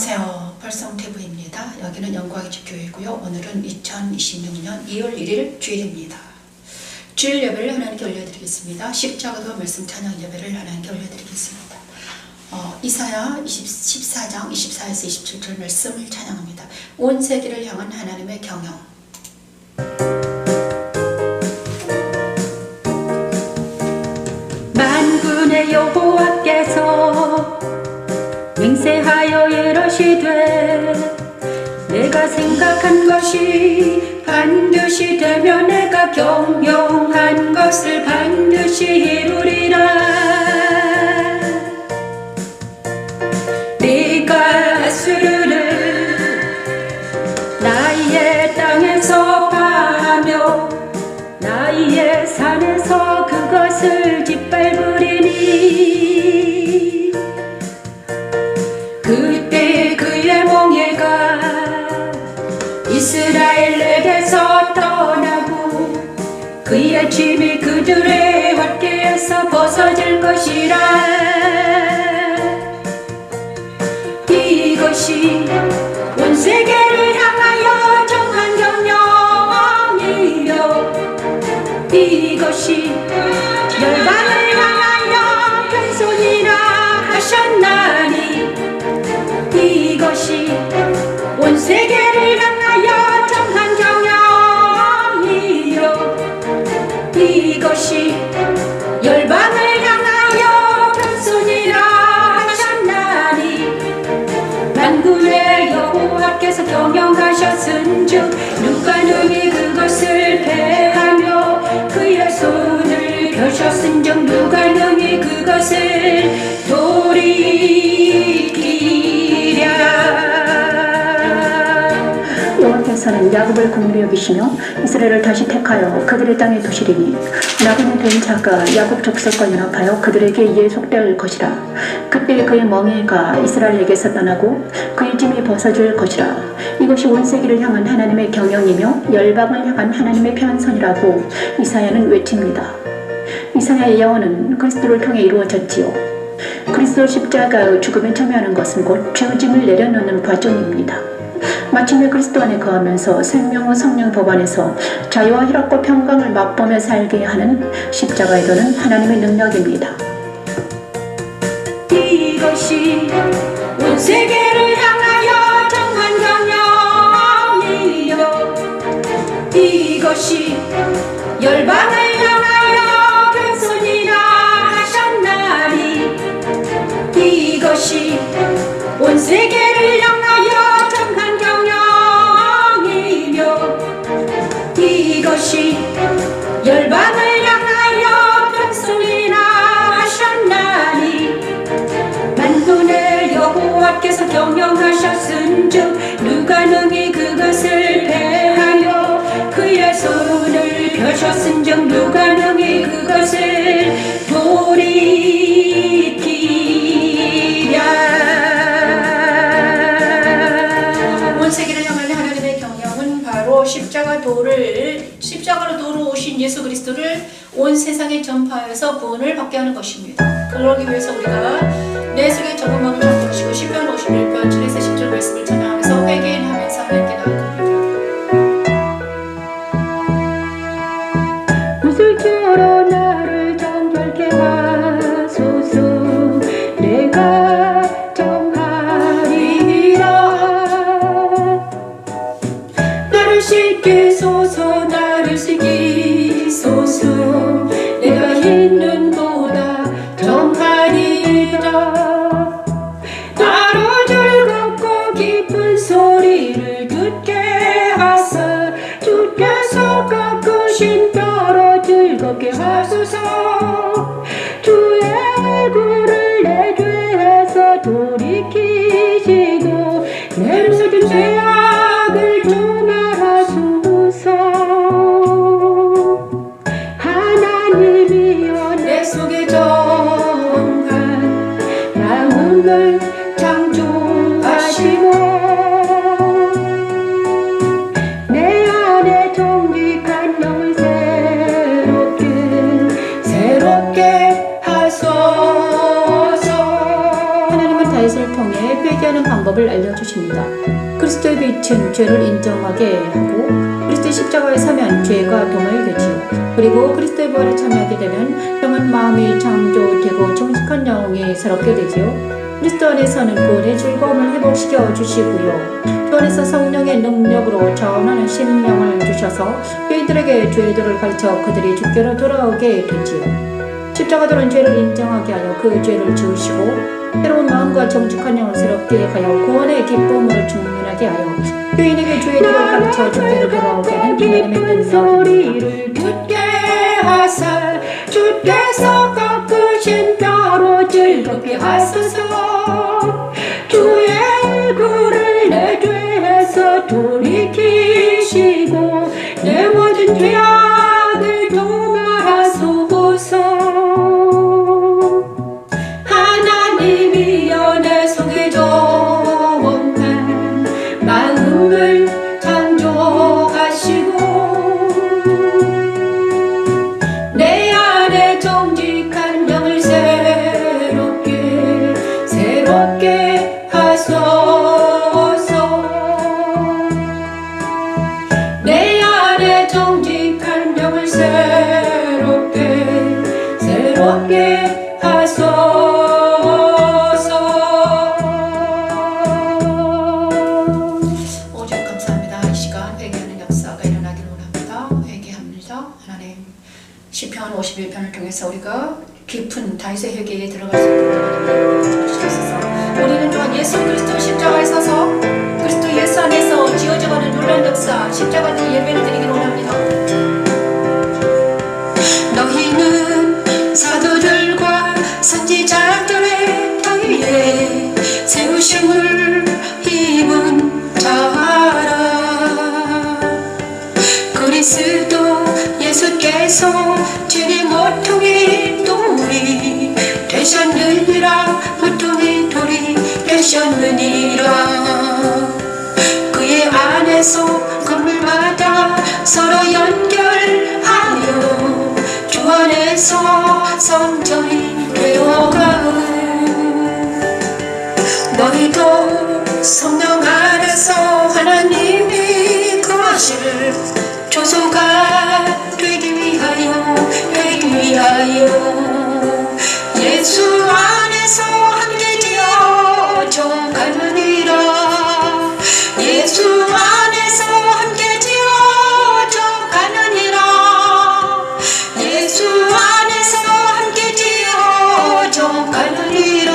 안녕하세요. 벌성TV입니다. 여기는 영광의 집교회고요. 오늘은 2026년 2월 1일 주일입니다. 주일 예배를 하나님께 올려드리겠습니다. 십자가도 말씀 찬양 예배를 하나님께 올려드리겠습니다. 이사야 14장 24에서 27절 말씀을 찬양합니다. 온 세계를 향한 하나님의 경영. 만군의 여호와께서 맹세하여 이르시되 내가 생각한 것이 반드시 되며 내가 경영한 것을 반드시 이루리라. 네가 수르를 나의 땅에서 파하며 나의 산에서 그것을 짓밟으리니 그때 그의 멍에가 이스라엘에게서 떠나고 그의 짐이 그들의 헛개에서 벗어질 것이라. 이것이 온 세계를 향하여 정한 경영이요 이것이 열방을 향하여 변손이라 하셨나니 이것이 온 세계를 향하여 정한 경영이요 이것이 열방을 향하여 변손이라 하셨나니 만군의 여호와께서 경영하셨은즉 누가 능히 그것을 패하며 그의 손을 펴셨은즉 누가 능히 그것을 돌이키랴. 여호와께서는 야곱을 긍휼히 여기시며 이스라엘을 다시 택하여 그들의 땅에 두시리니 나그네 된 자가 야곱 족속과 연합하여 그들에게 이에 속될 것이라. 그때 그의 멍에가 이스라엘에게서 떠나고 그의 짐이 벗어질 것이라. 이것이 온 세계를 향한 하나님의 경영이며 열방을 향한 하나님의 편선이라고 이사야는 외칩니다. 이사야의 예언은 그리스도를 통해 이루어졌지요. 그리스도 십자가의 죽음에 참여하는 것은 곧 죄짐을 내려놓는 과정입니다. 마침내 그리스도 안에 거하면서 생명의 성령 법안에서 자유와 희락과 평강을 맛보며 살게 하는 십자가에 도는 하나님의 능력입니다. 이것이 온 세계를 향하여 정한 경영이요 이것이 열방을 향하여 변손이라 하셨나니 이것이 온 세계를 향하여 정한 경영이며 이것이 열방을 향하여 변손이라 하셨나니 만군의 여호와께서 경영하셨은즉 누가 능히 그것을 패하여 그의 손을 펴셨은즉 누가 능히 그것을 돌이키랴. 온 세계를 향한 하나님의 경영은 바로 십자가로 도로 오신 예수 그리스도를 온 세상에 전파해서 구원을 받게 하는 것입니다. 그러기 위해서 우리가 내 속에 적은 마음을 바꾸시고 시편 51편 7에서 10절 말씀을 전하면서 회개하면서 하나님께 나아갑니다. 구슬주로 나를 정결케 하소서 내가 정하리라. 나를 씻기소서 나를 씻기소서 내가 흰 눈보다 정하리라. 나로 즐겁고 기쁜 소리를 듣게 하사 주께서 깎으신 뼈로 즐겁게 하소서. 주의 얼굴을 내 죄에서 돌이키시고 내 모든 죄악을 정하소서. 하나님이여 내 속에 정한 방법을 알려주십니다. 그리스도의 빛은 죄를 인정하게 하고 그리스도의 십자가에 서면 죄가 도말되지요. 그리고 그리스도의 부활에 참여하게 되면 영은 마음이 창조되고 정직한 영이 새롭게 되지요. 그리스도 안에서는 구원의 즐거움을 회복시켜 주시고요. 주 안에서 성령의 능력으로 자원하는 심령을 주셔서 저희들에게 죄들을 가르쳐 그들이 주께로 돌아오게 되지요. 십자가들은 죄를 인정하게 하여 그 죄를 지우시고 새로운 마음과 정직한 영을 새롭게 하여 구원의 기쁨으로 충만하게 하여 교인에게 죄들을 가르쳐 주께로 돌아오게 하는 하나님의 소리를 듣게 하사 주께서 깎으신 뼈로 즐겁게 하소서. 주의 얼굴을 내 죄에서 돌이키시고 내 모든 죄악을 도말하소서. 하나님이여 내 속에 정한 마음을 창조하시고 내 안에 정직한 영을 새롭게 하소서. 내 안에 정직한 영을 새롭게 하소서. 오직 감사합니다. 이 시간 회개하는 역사가 일어나기를 원합니다. 회개합니다. 하나님, 시편 51편을 통해서 우리가 깊은 다윗의 회개에 들어갈 수 있도록 하나님 주시옵소서. 우리는 또한 예수 그리스도 십자가에 서서 그리스도 예수 안에서 지어져가는 놀라운 역사, 십자가도 예배를 드리기를 원합니다. 너희는 사도들과 선지자들의 터위에 세우심을 입은 자라. 그리스도 예수께서 죄의 모퉁이 돌이 되셨느니라. 모퉁이 돌이 되셨느니라. 그의 안에서 건물마다 서로 연결하여 주 안에서 성전이 되어가는 너희도 성령 안에서 하나님이 거하실 조소가 되기 위하여 예수 안에서 함께 지어져 가느니라. 예수 안에서 함께 지어져 가느니라. 예수 안에서 함께 지어져 가느니라.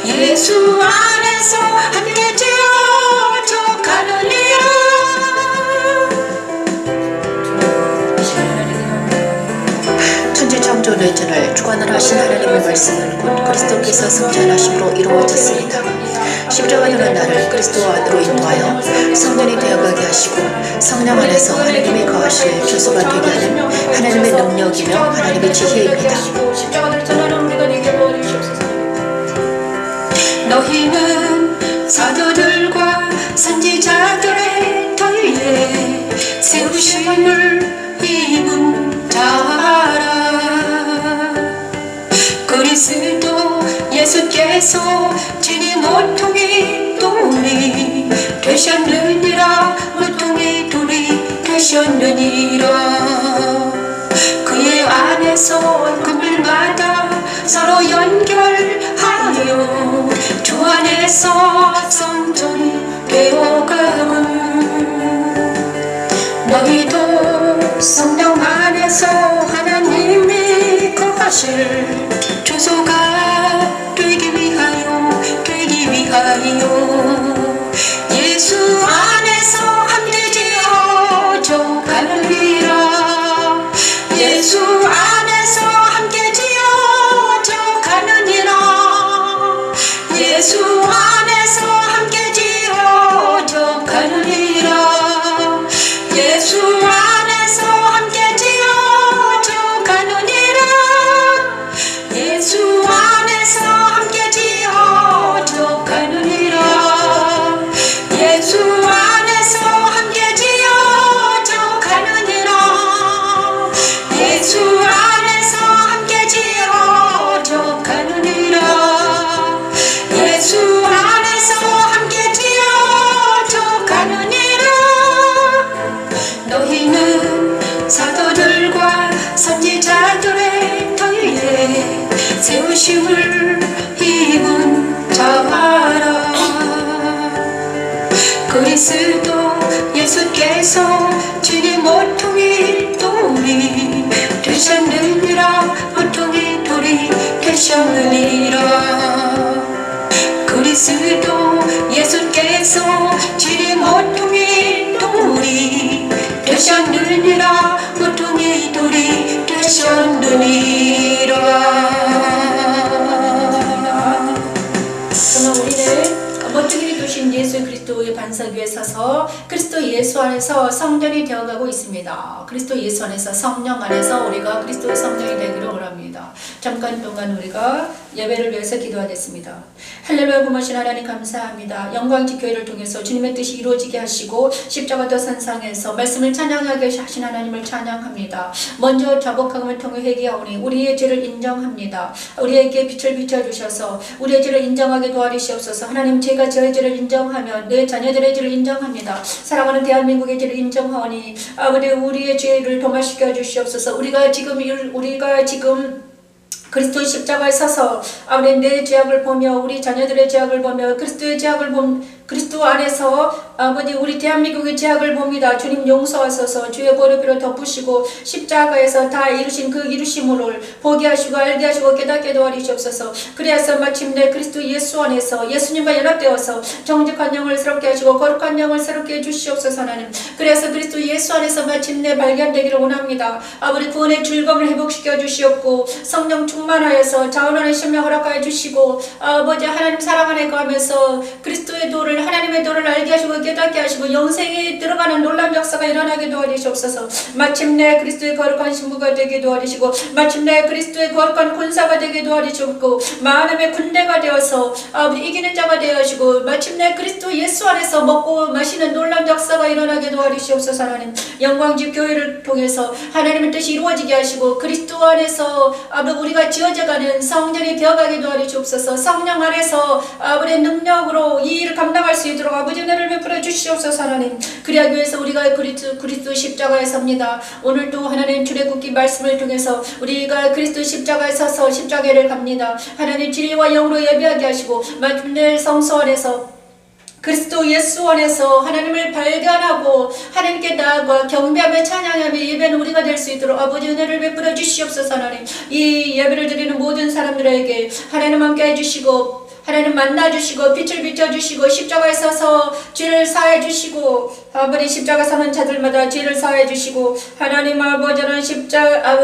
예수 안에서 함께 지어져 가느니라. 천지창조 내전을 주관을 하신 하나님의 말씀은 곧 그리스도께서 승천하심으로 이루어졌습니다. 십자가는 나를 그리스도 안으로 인도하여 성전이 되어가게 하시고 성령 안에서 하나님이 거하실 조소가 되게 하는 하나님의 능력이며 하나님의 지혜입니다. 십자가를 전하는 우리가 되게 도와주시옵소서. 너희는 사도들과 선지자들의 터위에 세우심을 입은 자라. 그리스도 예수께서 진이 모퉁이 돌이 되셨느니라. 모퉁이 돌이 되셨느니라. 그의 안에서 그물마다 서로 연결하여 주 안에서 성전이 되어가는 너희도 성령 안에서 하나님이 거하실 조소가 되기 위하여 예수 안에서 함께 지어져 가느니라. 예수 안에서 함께 지어져 가느니라. 예수 안에서 함께 지어져 가느니라. 예수 안에서 함께 지어져 가느니라. 예수 안에서 함께 지어져 가느니라. 예수 안에서 부르심을 입은 자라. 그리스도 예수께서 주님 모퉁이 돌이 되셨느니라. 모퉁이 돌이 되셨느니라. 그리스도 예수께서 주님 모퉁이 돌이 되셨느니라. 모퉁이 돌이 되셨느니라. 그러나 우리는 모퉁이 되신 예수 그리스도의 반석 위에 서서 그리스도 예수 안에서 성전이 되어가고 있습니다. 그리스도 예수 안에서 성령 안에서 우리가 그리스도의 성전이 되기를 원합니다. 잠깐 동안 우리가 예배를 위해서 기도하겠습니다. 할렐루야. 부모신 하나님 감사합니다. 영광지 교회를 통해서 주님의 뜻이 이루어지게 하시고 십자가도 산상에서 말씀을 찬양하게 하신 하나님을 찬양합니다. 먼저 자복함을 통해 회개하오니 우리의 죄를 인정합니다. 우리에게 빛을 비춰주셔서 우리의 죄를 인정하게 도와주시옵소서. 하나님, 제가 저의 죄를 인정하면 내 자녀들의 죄를 인정합니다. 사랑하는 대한민국의 죄를 인정하오니 아버지, 우리의 죄를 도말시켜 주시옵소서. 우리가 지금 그리스도의 십자가에 서서 아버지, 내 죄악을 보며 우리 자녀들의 죄악을 보며 그리스도의 죄악을 그리스도 안에서 아버지, 우리 대한민국의 죄악을 봅니다. 주님 용서하소서. 주의 보혈로 덮으시고 십자가에서 다 이루신 그 이루심을 보게 하시고 알게 하시고 깨닫게 도와주시옵소서. 그래서 마침내 그리스도 예수 안에서 예수님과 연합되어서 정직한 영을 새롭게 하시고 거룩한 영을 새롭게 해주시옵소서. 하나님, 그래서 그리스도 예수 안에서 마침내 발견되기를 원합니다. 아버지, 구원의 즐거움을 회복시켜 주시옵고 성령 충만하여서 자원하는 심령 허락하여 주시고 아버지 하나님 사랑 안에 거하면서 그리스도의 도를, 하나님의 도를 알게 하시고 깨닫게 하시고 영생에 들어가는 놀라운 역사가 일어나게 도와주시옵소서. 마침내 그리스도의 거룩한 신부가 되게 도와주시고 마침내 그리스도의 거룩한 군사가 되게 도와주시고 마음의 군대가 되어서 아버지 이기는 자가 되어 하시고 마침내 그리스도 예수 안에서 먹고 마시는 놀라운 역사가 일어나게 도와주시옵소서. 하나님, 영광지 교회를 통해서 하나님의 뜻이 이루어지게 하시고 그리스도 안에서 아버지 우리가 지어져가는 성전이 되어가게 도와주시옵소서. 성령 안에서 아버지의 능력으로 이 일을 감당할 수 있도록 아버지 은혜를 베풀어 주시옵소서. 하나님, 그리하기 위해서 우리가 그리스도 십자가에 섭니다. 오늘도 하나님 출애굽기 말씀을 통해서 우리가 그리스도 십자가에 서서 십자가를 갑니다. 하나님, 진리와 영으로 예배하게 하시고 마침내 성소 안에서 그리스도 예수 안에서 하나님을 발견하고 하나님께 나아가 경배하며 찬양하며 예배하는 우리가 될 수 있도록 아버지 은혜를 베풀어 주시옵소서. 하나님, 이 예배를 드리는 모든 사람들에게 하나님 함께 해주시고 하나님 만나주시고 빛을 비춰주시고 십자가에 서서 죄를 사해주시고 아버지 십자가 서는 자들마다 죄를 사해주시고 하나님 아버지는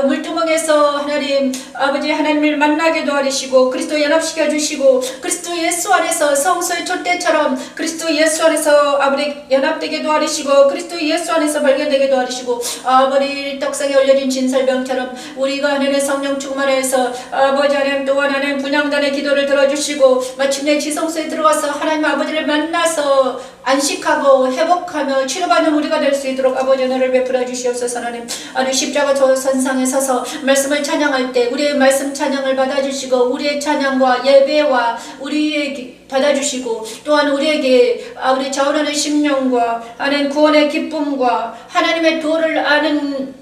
물두멍에서 하나님 아버지 하나님을 만나게 도와주시고 그리스도 연합시켜 주시고 그리스도 예수 안에서 성소의 촛대처럼 그리스도 예수 안에서 아버지 연합되게 도와주시고 그리스도 예수 안에서 발견되게 도와주시고 아버지 떡상에 올려진 진설병처럼 우리가 하나님의 성령 충만해서 아버지 하나님 또한 하나님 분향단의 기도를 들어주시고 마침내 지성소에 들어가서 하나님 아버지를 만나서 안식하고 회복하며 치료받는 우리가 될 수 있도록 아버지 은혜를 베풀어 주시옵소서. 하나님, 십자가 선상에 서서 말씀을 찬양할 때 우리의 말씀 찬양을 받아주시고 우리의 찬양과 예배와 우리에게 받아주시고 또한 우리에게 우리 자원하는 심령과 하나님 구원의 기쁨과 하나님의 도를 아는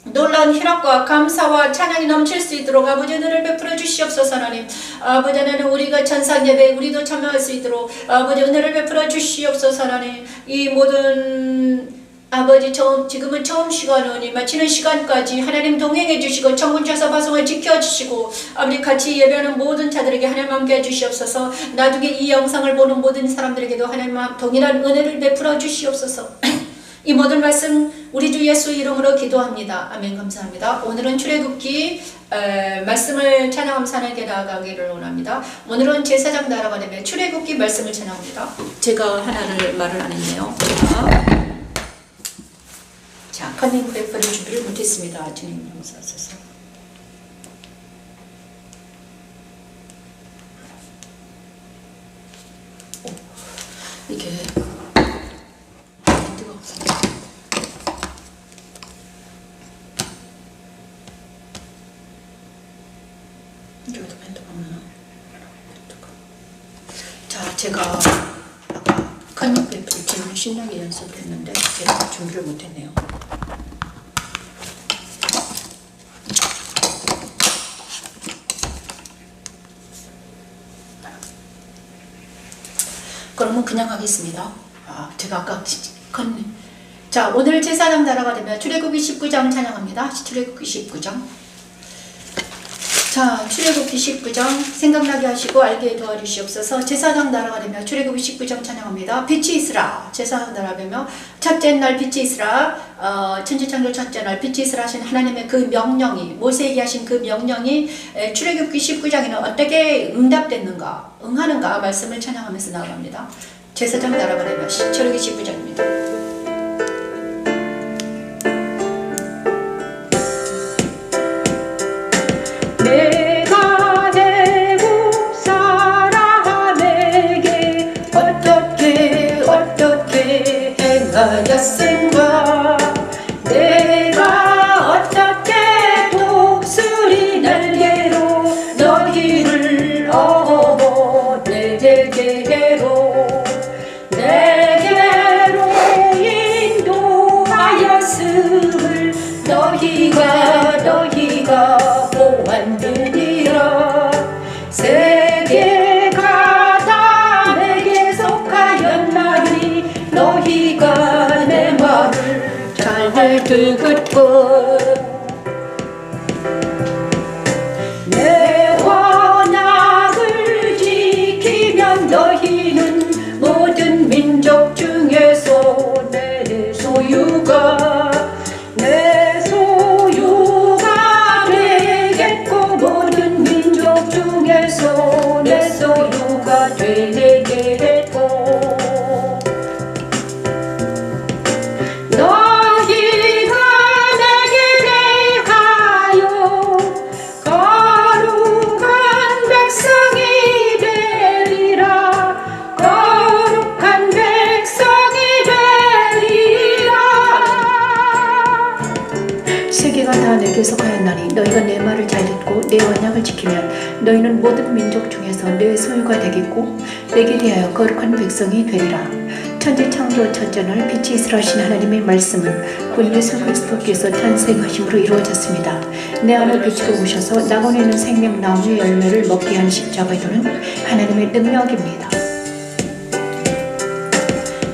놀라운 희락과 감사와 찬양이 넘칠 수 있도록 아버지 은혜를 베풀어 주시옵소서. 하나님, 아버지 하나님 우리가 천상 예배에 우리도 참여할 수 있도록 아버지 은혜를 베풀어 주시옵소서. 하나님, 이 모든 아버지 지금은 처음 시간이니 마치는 시간까지 하나님 동행해 주시고 청군처서 파송을 지켜주시고 아버지 같이 예배하는 모든 자들에게 하나님 함께 해주시옵소서. 나중에 이 영상을 보는 모든 사람들에게도 하나님 동일한 은혜를 베풀어 주시옵소서. 이 모든 말씀 우리 주 예수 이름으로 기도합니다. 아멘. 감사합니다. 오늘은 출애굽기 말씀을 찬양하면서 하나님께 나아가기를 원합니다. 오늘은 제사장 나라가 되면 출애굽기 말씀을 찬양합니다. 제가 하나를 말을 안 했네요. 자, 컨닝 그래프를 준비를 못했습니다. 주님 용서하소서. 이게 자, 제가 아까 컨닝 그래프를 지금 신나게 연습을 했는데 제가 준비를 못했네요. 그러면 그냥 하겠습니다. 제가 아까 자, 오늘 제사장 나라가 되면 출애굽기 19장 찬양합니다. 출애굽기 19장. 자, 출애굽기 19장 생각나게 하시고 알게 도와주시옵소서. 제사장 나라가 되면 출애굽기 19장 찬양합니다. 빛이 있으라. 제사장 나라가 되면 첫째 날 빛이 있으라. 천지창조 첫째 날 빛이 있으라 하신 하나님의 그 명령이, 모세에게 하신 그 명령이 출애굽기 19장에는 어떻게 응답됐는가, 응하는가 말씀을 찬양하면서 나아갑니다. 제사장 나라가 되면 출애굽기 19장입니다. 내가 애국 사람에게 어떻게 행하였은가. 내가 어떻게 독수리 날개로 너희를 어어 내게로 인도하였음을 너희가 보았느니라. 세계가 다 내게 속하였나니 너희가 내 말을 잘 듣고 내 언약을 지키면 너희는 모든 민족 중에서 내 소유가 되겠고 모든 민족 중에서 내 소유가 되겠고 너희가 내게 대하여 거룩한 백성이 되리라. 거룩한 백성이 되리라. 세계가 다 내게 속하였나니 너희가 내 말을 잘 듣고 내 언약을 지키면 너희는 모든 민족 중에서 내 소유가 되겠고 내게 대하여 거룩한 백성이 되리라. 천지창조 첫째 날 빛이 있으라 하신 하나님의 말씀은 곧 예수 그리스도께서 탄생하심으로 이루어졌습니다. 내 안을 비추고 오셔서 낙원에 있는 생명나무의 열매를 먹게 한 십자가에 두는 하나님의 능력입니다.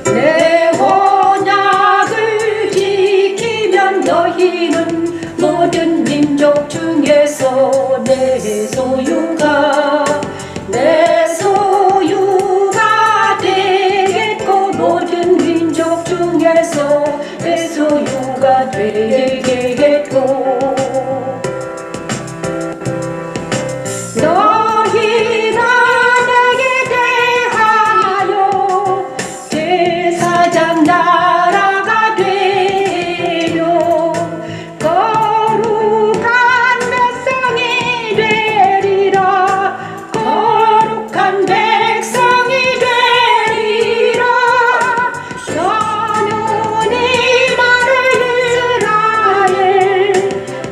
내 언약을 지키면 너희는 모든 민족 중에서 내 소유가 되겠고 모든 민족 중에서 내 소유가 되겠고 너희가 내게 대하여 제사장 나라가 되며 거룩한 백성이 되리라. 거룩한 백성이 되리라. 너는 이 말을 이스라엘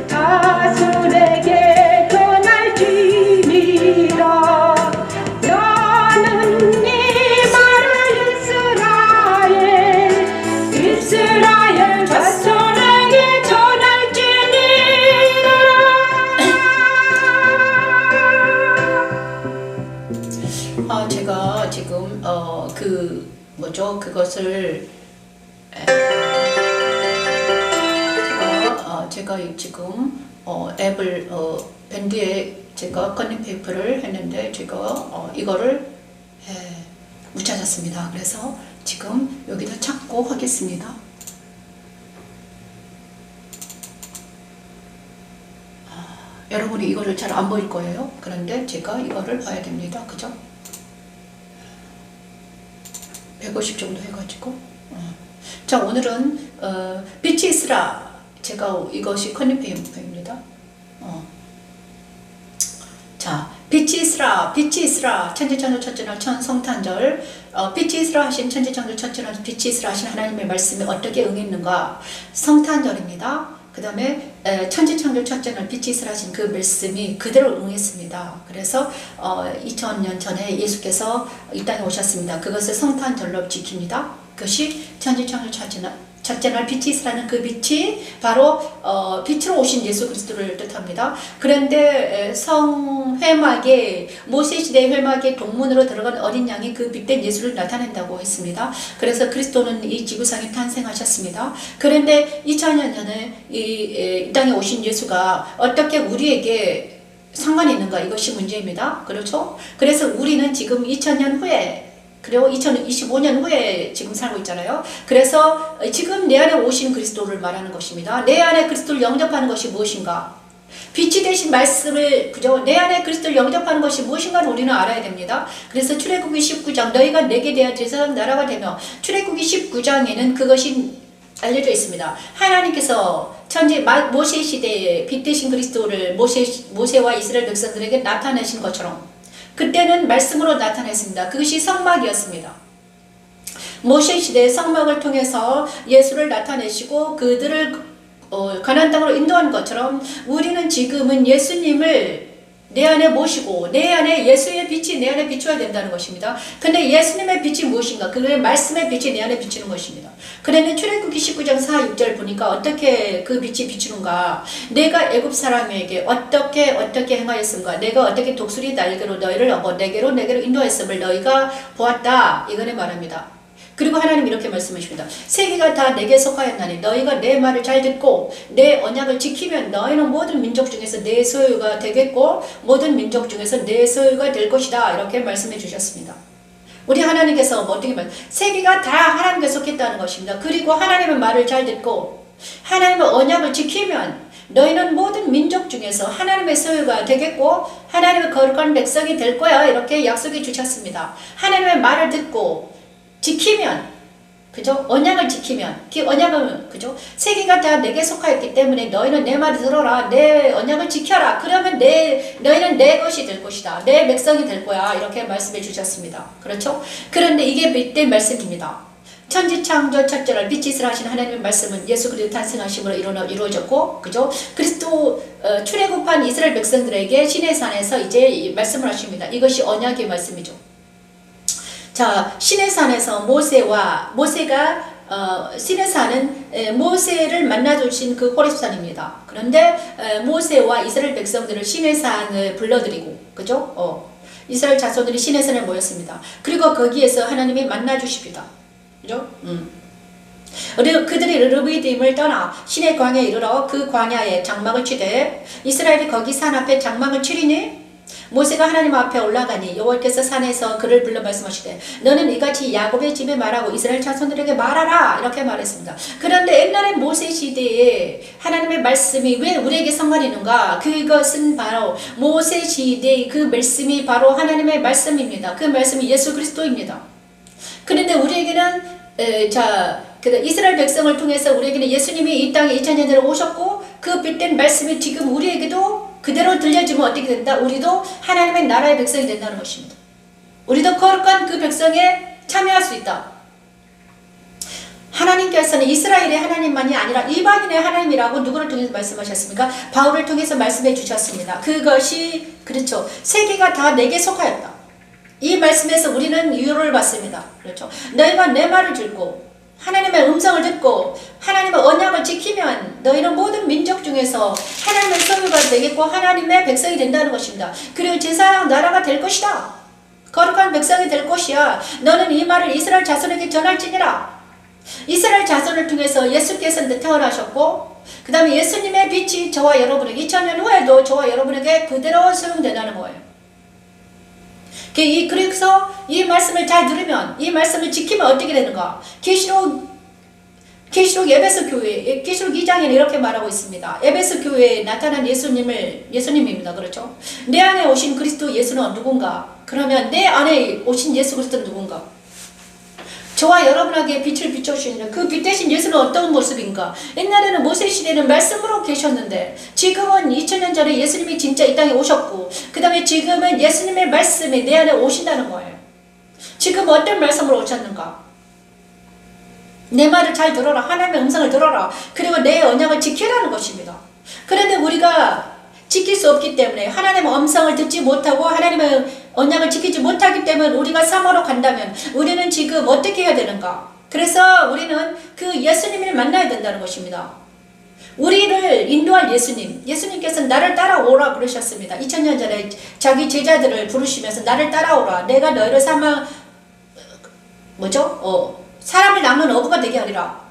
다수에게 전할지니라. 너는 이 말을 이스라엘 자손에게 전할지니라. 제가 지금 그것을 제가 지금 앱을 밴드에 제가 커닝 페이퍼를 했는데 제가 이거를 못 찾았습니다. 그래서 지금 여기다 찾고 하겠습니다. 여러분이 이거를 잘 안 보일 거예요. 그런데 제가 이거를 봐야 됩니다. 그죠? 150 정도 해가지고 자, 오늘은 빛이 있으라. 제가 이것이 커닝페이퍼입니다. 자, 빛이 있으라, 빛이 있으라. 천지창조 첫째 날 성탄절. 빛이 있으라 하신 천지창조 첫째 날 빛이 있으라 하신 하나님의 말씀에 어떻게 응했는가? 성탄절입니다. 그 다음에 천지창조 첫째 날 빛이 있으라 하신 그 말씀이 그대로 응했습니다. 그래서 2000년 전에 예수께서 이 땅에 오셨습니다. 그것을 성탄절로 지킵니다. 그것이 천지창조 첫째 날 빛이 있으라는 그 빛이 바로 빛으로 오신 예수 그리스도를 뜻합니다. 그런데 성회막에 모세시대 회막의 동문으로 들어간 어린 양이 그 빛된 예수를 나타낸다고 했습니다. 그래서 그리스도는 이 지구상에 탄생하셨습니다. 그런데 2000년 전에 이 땅에 오신 예수가 어떻게 우리에게 상관이 있는가, 이것이 문제입니다. 그렇죠? 그래서 우리는 지금 2000년 후에 그리고 2025년 후에 지금 살고 있잖아요. 그래서 지금 내 안에 오신 그리스도를 말하는 것입니다. 내 안에 그리스도를 영접하는 것이 무엇인가? 빛이 되신 말씀을, 그죠? 내 안에 그리스도를 영접하는 것이 무엇인가를 우리는 알아야 됩니다. 그래서 출애굽기 19장 너희가 내게 대한 제사장 나라가 되며, 출애굽기 19장에는 그것이 알려져 있습니다. 하나님께서 천지 모세 시대에 빛 되신 그리스도를 모세와 이스라엘 백성들에게 나타내신 것처럼 그때는 말씀으로 나타냈습니다. 그것이 성막이었습니다. 모세 시대의 성막을 통해서 예수를 나타내시고 그들을 가나안 땅으로 인도한 것처럼 우리는 지금은 예수님을 내 안에 모시고 내 안에 예수의 빛이 내 안에 비춰야 된다는 것입니다. 근데 예수님의 빛이 무엇인가? 그의 말씀의 빛이 내 안에 비추는 것입니다. 그런데 출애굽기 19장 4, 6절 보니까 어떻게 그 빛이 비추는가? 내가 애굽 사람에게 어떻게 행하였음가? 내가 어떻게 독수리 날개로 너희를 업어 내게로 인도했음을 너희가 보았다. 이거를 말합니다. 그리고 하나님 이렇게 말씀하십니다. 세계가 다 내게 속하였나니 너희가 내 말을 잘 듣고 내 언약을 지키면 너희는 모든 민족 중에서 내 소유가 되겠고 모든 민족 중에서 내 소유가 될 것이다. 이렇게 말씀해 주셨습니다. 우리 하나님께서 어떻게 세계가 다 하나님께 속했다는 것입니다. 그리고 하나님의 말을 잘 듣고 하나님의 언약을 지키면 너희는 모든 민족 중에서 하나님의 소유가 되겠고 하나님의 거룩한 백성이 될 거야. 이렇게 약속해 주셨습니다. 하나님의 말을 듣고 지키면, 그죠? 언약을 지키면, 그 언약은, 그죠? 세계가 다 내게 속하였기 때문에 너희는 내 말을 들어라. 내 언약을 지켜라. 그러면 너희는 내 것이 될 것이다. 내 백성이 될 거야. 이렇게 말씀해 주셨습니다. 그렇죠? 그런데 이게 빛된 말씀입니다. 천지창조 첫째날 빛이 있으라 하신 하나님의 말씀은 예수 그리스도 탄생하심으로 이루어졌고, 그죠? 그리스도 출애굽한 이스라엘 백성들에게 시내산에서 이제 말씀을 하십니다. 이것이 언약의 말씀이죠. 자, 시내산에서 모세가 시내산은 모세를 만나주신 그 호렙산입니다. 그런데 모세와 이스라엘 백성들을 시내산을 불러들이고, 그죠? 이스라엘 자손들이 시내산에 모였습니다. 그리고 거기에서 하나님이 만나주십니다. 그죠? 그리고 그들이 르비딤을 떠나 시내 광야에 이르러 그 광야에 장막을 치되 이스라엘이 거기 산 앞에 장막을 치리니 모세가 하나님 앞에 올라가니 여호와께서 산에서 그를 불러 말씀하시되 너는 이같이 야곱의 집에 말하고 이스라엘 자손들에게 말하라. 이렇게 말했습니다. 그런데 옛날에 모세 시대에 하나님의 말씀이 왜 우리에게 상관이 있는가? 그것은 바로 모세 시대의 그 말씀이 바로 하나님의 말씀입니다. 그 말씀이 예수 그리스도입니다. 그런데 우리에게는 이스라엘 백성을 통해서 우리에게는 예수님이 이 땅에 2000년 전에 오셨고 그 빛된 말씀이 지금 우리에게도 그대로 들려주면 어떻게 된다? 우리도 하나님의 나라의 백성이 된다는 것입니다. 우리도 거룩한 그 백성에 참여할 수 있다. 하나님께서는 이스라엘의 하나님만이 아니라 이방인의 하나님이라고 누구를 통해서 말씀하셨습니까? 바울을 통해서 말씀해 주셨습니다. 그것이 그렇죠. 세계가 다 내게 속하였다. 이 말씀에서 우리는 유효를 받습니다. 그렇죠. 너희가 내 말을 듣고 하나님의 음성을 듣고 하나님의 언약을 지키면 너희는 모든 민족 중에서 하나님의 소유가 되겠고 하나님의 백성이 된다는 것입니다. 그리고 제사장 나라가 될 것이다. 거룩한 백성이 될 것이야. 너는 이 말을 이스라엘 자손에게 전할지니라. 이스라엘 자손을 통해서 예수께서 태어나셨고 그 다음에 예수님의 빛이 저와 여러분에게 2000년 후에도 저와 여러분에게 그대로 소용된다는 거예요. 그래서 이 말씀을 잘 들으면 이 말씀을 지키면 어떻게 되는가? 계시록 에베소 교회 계시록 2장에는 이렇게 말하고 있습니다. 에베소 교회에 나타난 예수님입니다. 그렇죠? 내 안에 오신 그리스도 예수는 누군가? 그러면 내 안에 오신 예수 그리스도는 누군가? 저와 여러분에게 빛을 비춰주시는 그 빛 대신 예수는 어떤 모습인가? 옛날에는 모세시대는 말씀으로 계셨는데 지금은 2000년 전에 예수님이 진짜 이 땅에 오셨고 그 다음에 지금은 예수님의 말씀이 내 안에 오신다는 거예요. 지금 어떤 말씀으로 오셨는가? 내 말을 잘 들어라. 하나님의 음성을 들어라. 그리고 내 언약을 지키라는 것입니다. 그런데 우리가 지킬 수 없기 때문에 하나님의 음성을 듣지 못하고 하나님의 언약을 지키지 못하기 때문에 우리가 사모로 간다면 우리는 지금 어떻게 해야 되는가? 그래서 우리는 그 예수님을 만나야 된다는 것입니다. 우리를 인도할 예수님, 예수님께서 나를 따라오라 그러셨습니다. 2000년 전에 자기 제자들을 부르시면서 나를 따라오라. 내가 너희를 사람을 낚는 어부가 되게 하리라.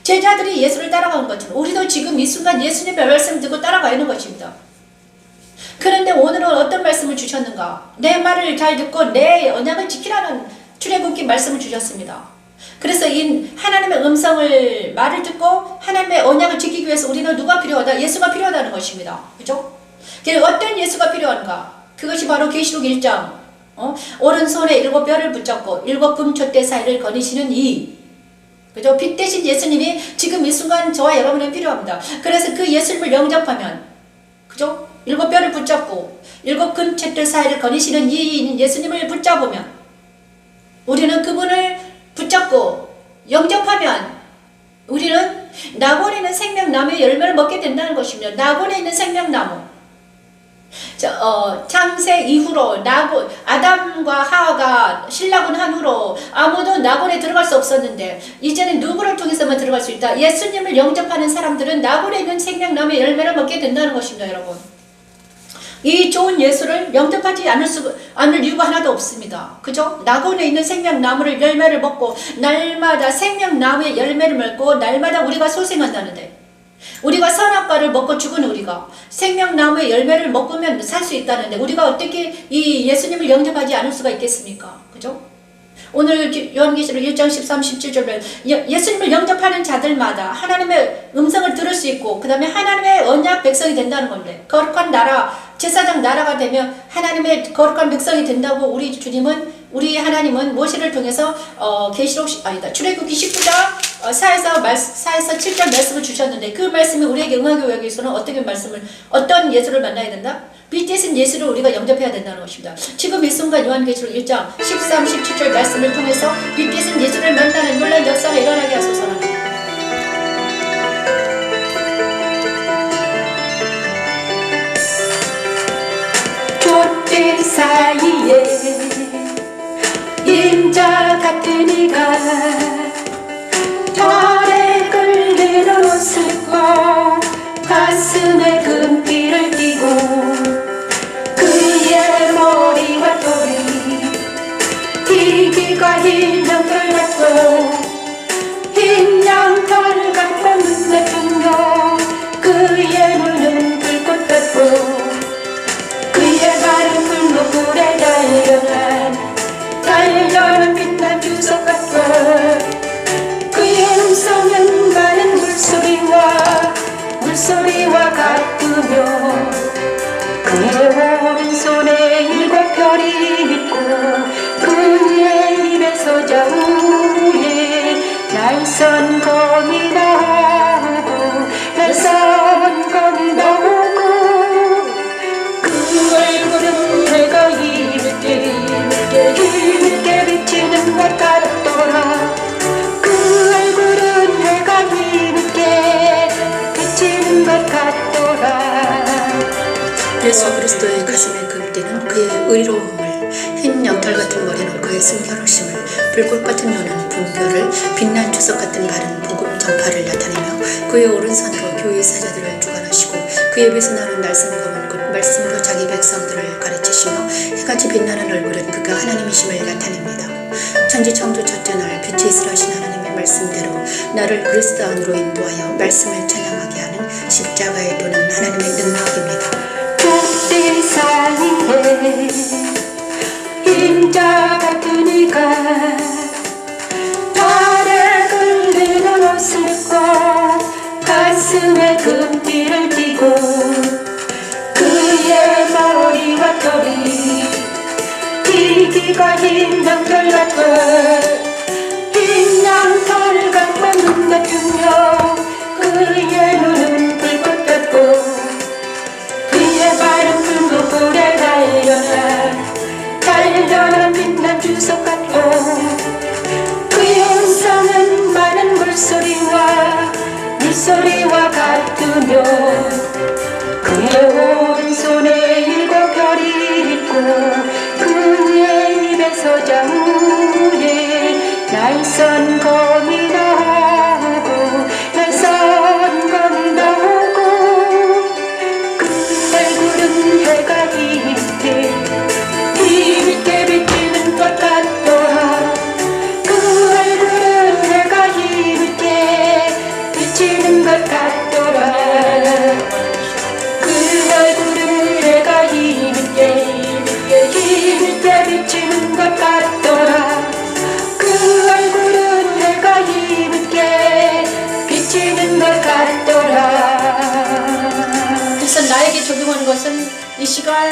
제자들이 예수를 따라가는 것처럼 우리도 지금 이 순간 예수님의 말씀 듣고 따라가야 하는 것입니다. 그런데 오늘은 어떤 말씀을 주셨는가? 내 말을 잘 듣고 내 언약을 지키라는 출애굽기 말씀을 주셨습니다. 그래서 이 하나님의 음성을 말을 듣고 하나님의 언약을 지키기 위해서 우리는 누가 필요하다? 예수가 필요하다는 것입니다. 그죠? 어떤 예수가 필요한가? 그것이 바로 계시록 1장 오른손에 7뼈를 붙잡고 7 금촛대 사이를 거니시는 이, 그죠? 빛 대신 예수님이 지금 이 순간 저와 여러분에게 필요합니다. 그래서 그 예수님을 영접하면, 그죠? 7뼈를 붙잡고 7 금촛대 사이를 거니시는 이 예수님을 붙잡으면, 우리는 그분을 붙잡고 영접하면 우리는 낙원에 있는 생명나무의 열매를 먹게 된다는 것입니다. 낙원에 있는 생명나무. 창세 이후로 아담과 하와가 신락을 한 후로 아무도 낙원에 들어갈 수 없었는데 이제는 누구를 통해서만 들어갈 수 있다. 예수님을 영접하는 사람들은 낙원에 있는 생명나무의 열매를 먹게 된다는 것입니다. 여러분, 이 좋은 예수를 영접하지 않을 이유가 하나도 없습니다. 그죠? 낙원에 있는 생명나무를 열매를 먹고 날마다 생명나무의 열매를 먹고 날마다 우리가 소생한다는데, 우리가 선악과를 먹고 죽은 우리가 생명나무의 열매를 먹으면 살 수 있다는데 우리가 어떻게 이 예수님을 영접하지 않을 수가 있겠습니까? 그죠? 오늘 요한계시록 1장 13, 17절에 예수님을 영접하는 자들마다 하나님의 음성을 들을 수 있고 그 다음에 하나님의 언약 백성이 된다는 건데, 거룩한 나라, 제사장 나라가 되면 하나님의 거룩한 백성이 된다고 우리 하나님은 모세를 통해서 출애굽기 19장 4에서 7절 말씀을 주셨는데, 그 말씀이 우리에게 응하기 위해서는 어떤 예수를 만나야 된다? 빛 대신 예수를 우리가 영접해야 된다는 것입니다. 지금 이 순간 요한계시록 1장 13, 17절 말씀을 통해서 빛 대신 예수를 만나는 놀라운 역사가 일어나게 하소서. 촛대 사이에 임자 같은 이가 혈액을 내려놓았을 거 가슴에 금띠를 띠고 그의 머리와 털이 희귀가 흰 양털 같고 흰 양털 같고 눈에 퉁겨 그의 눈은 불꽃 같고 그의 발은 불목불에 달려는 빛난 주석 같고 그의 음성은 많은 물소리와 같으며 그의 오른손에 7 별이 있고 그의 입에서 좌우에 날선 검이 나오고 그 얼굴은 해가 힘있게 비치는 것 같더라. 그 얼굴은 해가 힘있게 비치는 것 같더라. 예수 그리스도의 가슴에 금띠는 그의 의로움을, 흰 양털 같은 머리는 그의 순결하심을, 불꽃 같은 눈은 분별을, 빛난 주석 같은 발은 복음 전파를 나타내며 그의 오른손으로 교회 사자들을 주관하시고 그의 입에서 나는 날선 검은 곧 말씀으로 자기 백성들을 가르치시며 해같이 빛나는 얼굴은 그가 하나님이심을 나타냅니다. 천지 창조 첫째 날 빛이 있으라신 하나님의 말씀대로 나를 그리스도 안으로 인도하여 말씀을 찬양하게 하는 십자가의 도는 하나님의 능력입니다. 촛대 사이에 임자 같은 이가 혈액을 내려놓았을 거 가슴에 금띠를 띠고 그의 머리와 털이 희귀가 흰 양털 같고 흰 양털 같고 눈 같으며 그의 눈은 불꽃 같고 그의 발은 불꽃불에 달려는 빛난 주석 같고 그의 음성은 많은 물소리와 같으며 그의 오른손에 7 별이 있고 그의 입에서 좌우에 날선 검이 나오고 날선 검이 나오고 그 얼굴은 해가 힘있게 비치는 것 같더라. 그 얼굴은 해가 힘있게 비치는 것 같더라. 그 얼굴은 해가 힘있게 비치는 것 같더라. 그 얼굴은 해가 힘있게 비치는 것 같더라. 그래서 나에게 적용하는 것은 이 시간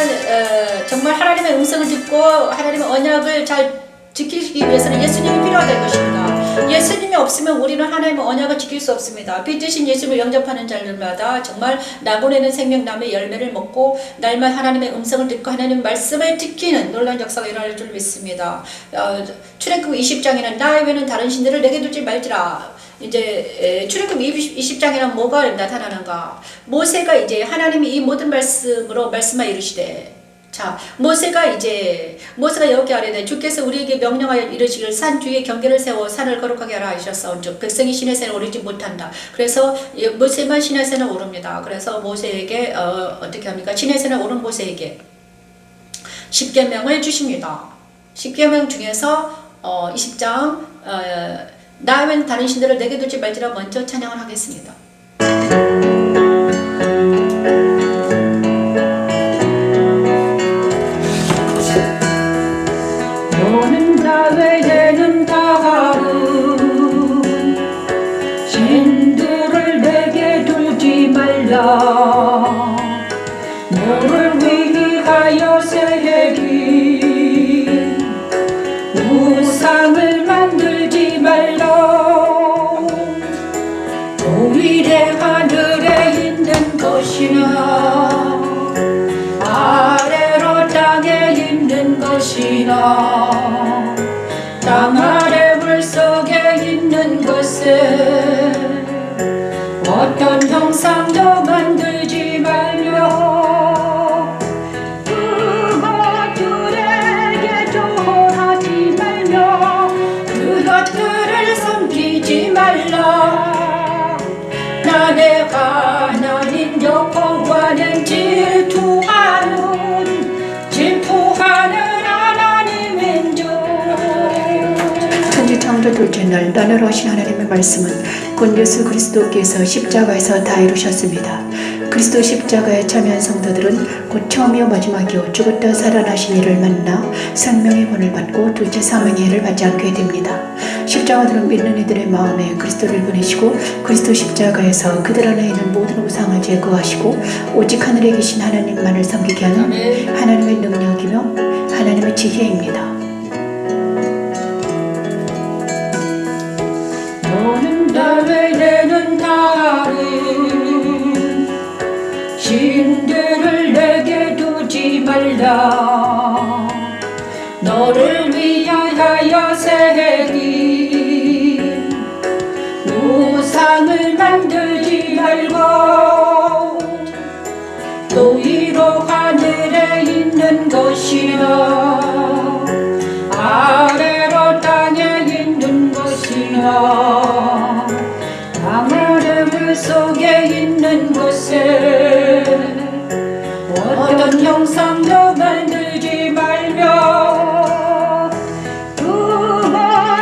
정말 하나님의 음성을 듣고 하나님의 언약을 잘 지키기 위해서는 예수님이 필요하다는 것입니다. 예수님이 없으면 우리는 하나님의 언약을 지킬 수 없습니다. 빚지신 예수님을 영접하는 자들마다 정말 나보내는 생명나무의 열매를 먹고 날마다 하나님의 음성을 듣고 하나님의 말씀을 지키는 놀라운 역사가 일어날 줄 믿습니다. 출애굽 20장에는 나 외에는 다른 신들을 내게 두지 말지라. 이제 출애굽 20장에는 뭐가 나타나는가? 모세가 이제 하나님이 이 모든 말씀으로 말씀하 이르시되, 자, 모세가 여기 아래에 주께서 우리에게 명령하여 이르시기를 산 주위에 경계를 세워 산을 거룩하게 하라 하셨사온즉 백성이 시내산에 오르지 못한다. 그래서 모세만 시내산에 오릅니다. 그래서 모세에게 어떻게 합니까? 시내산에 오른 모세에게 10계명을 주십니다. 10계명 중에서 20장 나 외에는 다른 신들을 내게 두지 말지라 먼저 찬양을 하겠습니다. 너는 나 외에는 다른 신들을 내게 두지 말라. 너를 위하여 새긴 우상을 만들지 말라. 오히려 하늘에 있는 것이나 아래로 땅에 있는 것이나 땅 아래 물속에 있는 것을 어떤 형상도 만들지 말며 그것들에게 절하지 말며 그것들을 섬기지 말라. 나 내가 하나님 여호와는 질투하는 하나님인 줄. 천지 창조 둘째 날 나라로 하신 하나님의 말씀은 곧 예수 그리스도께서 십자가에서 다 이루셨습니다. 그리스도 십자가에 참여한 성도들은 곧 처음이요 마지막이요 죽었다 살아나신 이를 만나 생명의 본을 받고 둘째 사명의 해를 받지 않게 됩니다. 십자가들은 믿는 이들의 마음에 그리스도를 보내시고 그리스도 십자가에서 그들 안에 있는 모든 우상을 제거하시고 오직 하늘에 계신 하나님만을 섬기게 하는 하나님의 능력이며 하나님의 지혜입니다. 너는 나 외에는 다른 신들을 내게 두지 말라. 너를 위하여 새긴 우상을 만들지 말고 또 위로 하늘에 있는 것이나 아래로 땅에 있는 것이나 땅 아래 물속에 있는 것을 어떤 형상도 만들지 말며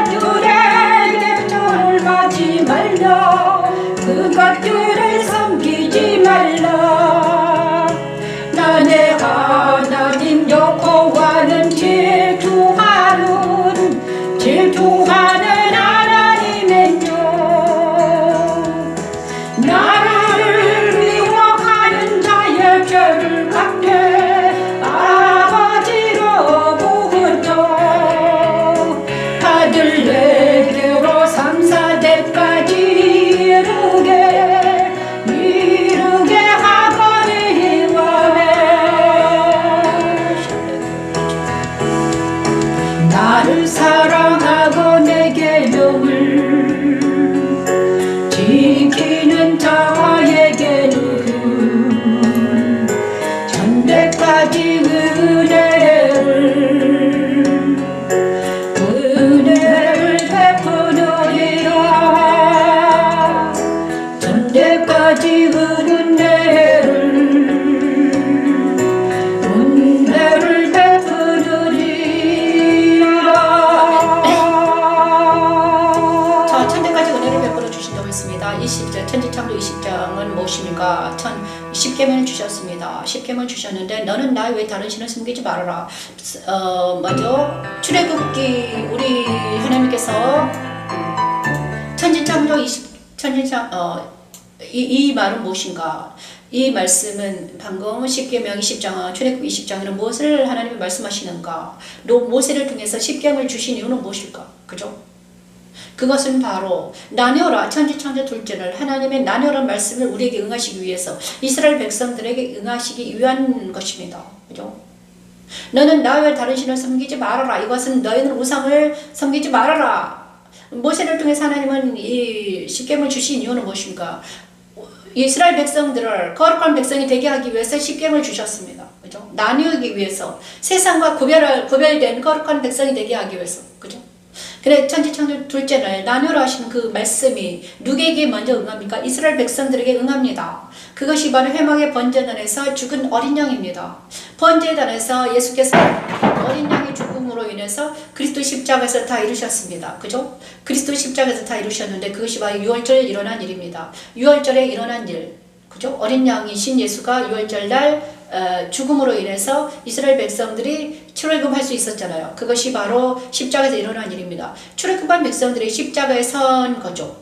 그것들에게 절하지 말며 그것들을 섬기지 말라. 나 내가 하나님 여호와는 질투하는 하나님인 줄. 나를 미워하는 자의 죄를 갚되 아버지로부터 아들 내게로 3, 4대까지 이르게 하거니와 나를 사랑하고 내 계명을 지키는 자에게는 천대까지 은혜를 십계명을 주셨습니다. 십계명을 주셨는데 너는 나 외에 다른 신을 섬기지 말아라. 먼저 출애굽기 우리 하나님께서 천지창조 이 말은 무엇인가? 이 말씀은 방금 십계명 20장, 출애굽기 20장에는 무엇을 하나님이 말씀하시는가? 모세를 통해서 십계명을 주신 이유는 무엇일까? 그죠? 그것은 바로 나뉘어라 천지창조 둘째를 하나님의 나뉘어라 말씀을 우리에게 응하시기 위해서 이스라엘 백성들에게 응하시기 위한 것입니다. 그죠? 너는 나 외에 다른 신을 섬기지 말아라. 이것은 너희는 우상을 섬기지 말아라. 모세를 통해서 하나님은 이 십계명을 주신 이유는 무엇인가? 이스라엘 백성들을 거룩한 백성이 되게 하기 위해서 십계명을 주셨습니다. 그죠? 나누기 위해서 세상과 구별된 거룩한 백성이 되게 하기 위해서. 그죠? 그래 천지창조 둘째를 나누라 하시는 그 말씀이 누구에게 먼저 응합니까? 이스라엘 백성들에게 응합니다. 그것이 바로 회막의 번제단에서 죽은 어린 양입니다. 번제단에서 예수께서 어린 양의 죽음으로 인해서 그리스도 십자가에서 다 이루셨습니다. 그죠? 그리스도 십자가에서 다 이루셨는데 그것이 바로 유월절에 일어난 일입니다. 유월절에 일어난 일. 그죠? 어린 양이신 예수가 유월절 날 죽음으로 인해서 이스라엘 백성들이 출애굽할 수 있었잖아요. 그것이 바로 십자가에서 일어난 일입니다. 출애굽한 백성들이 십자가에 선 거죠.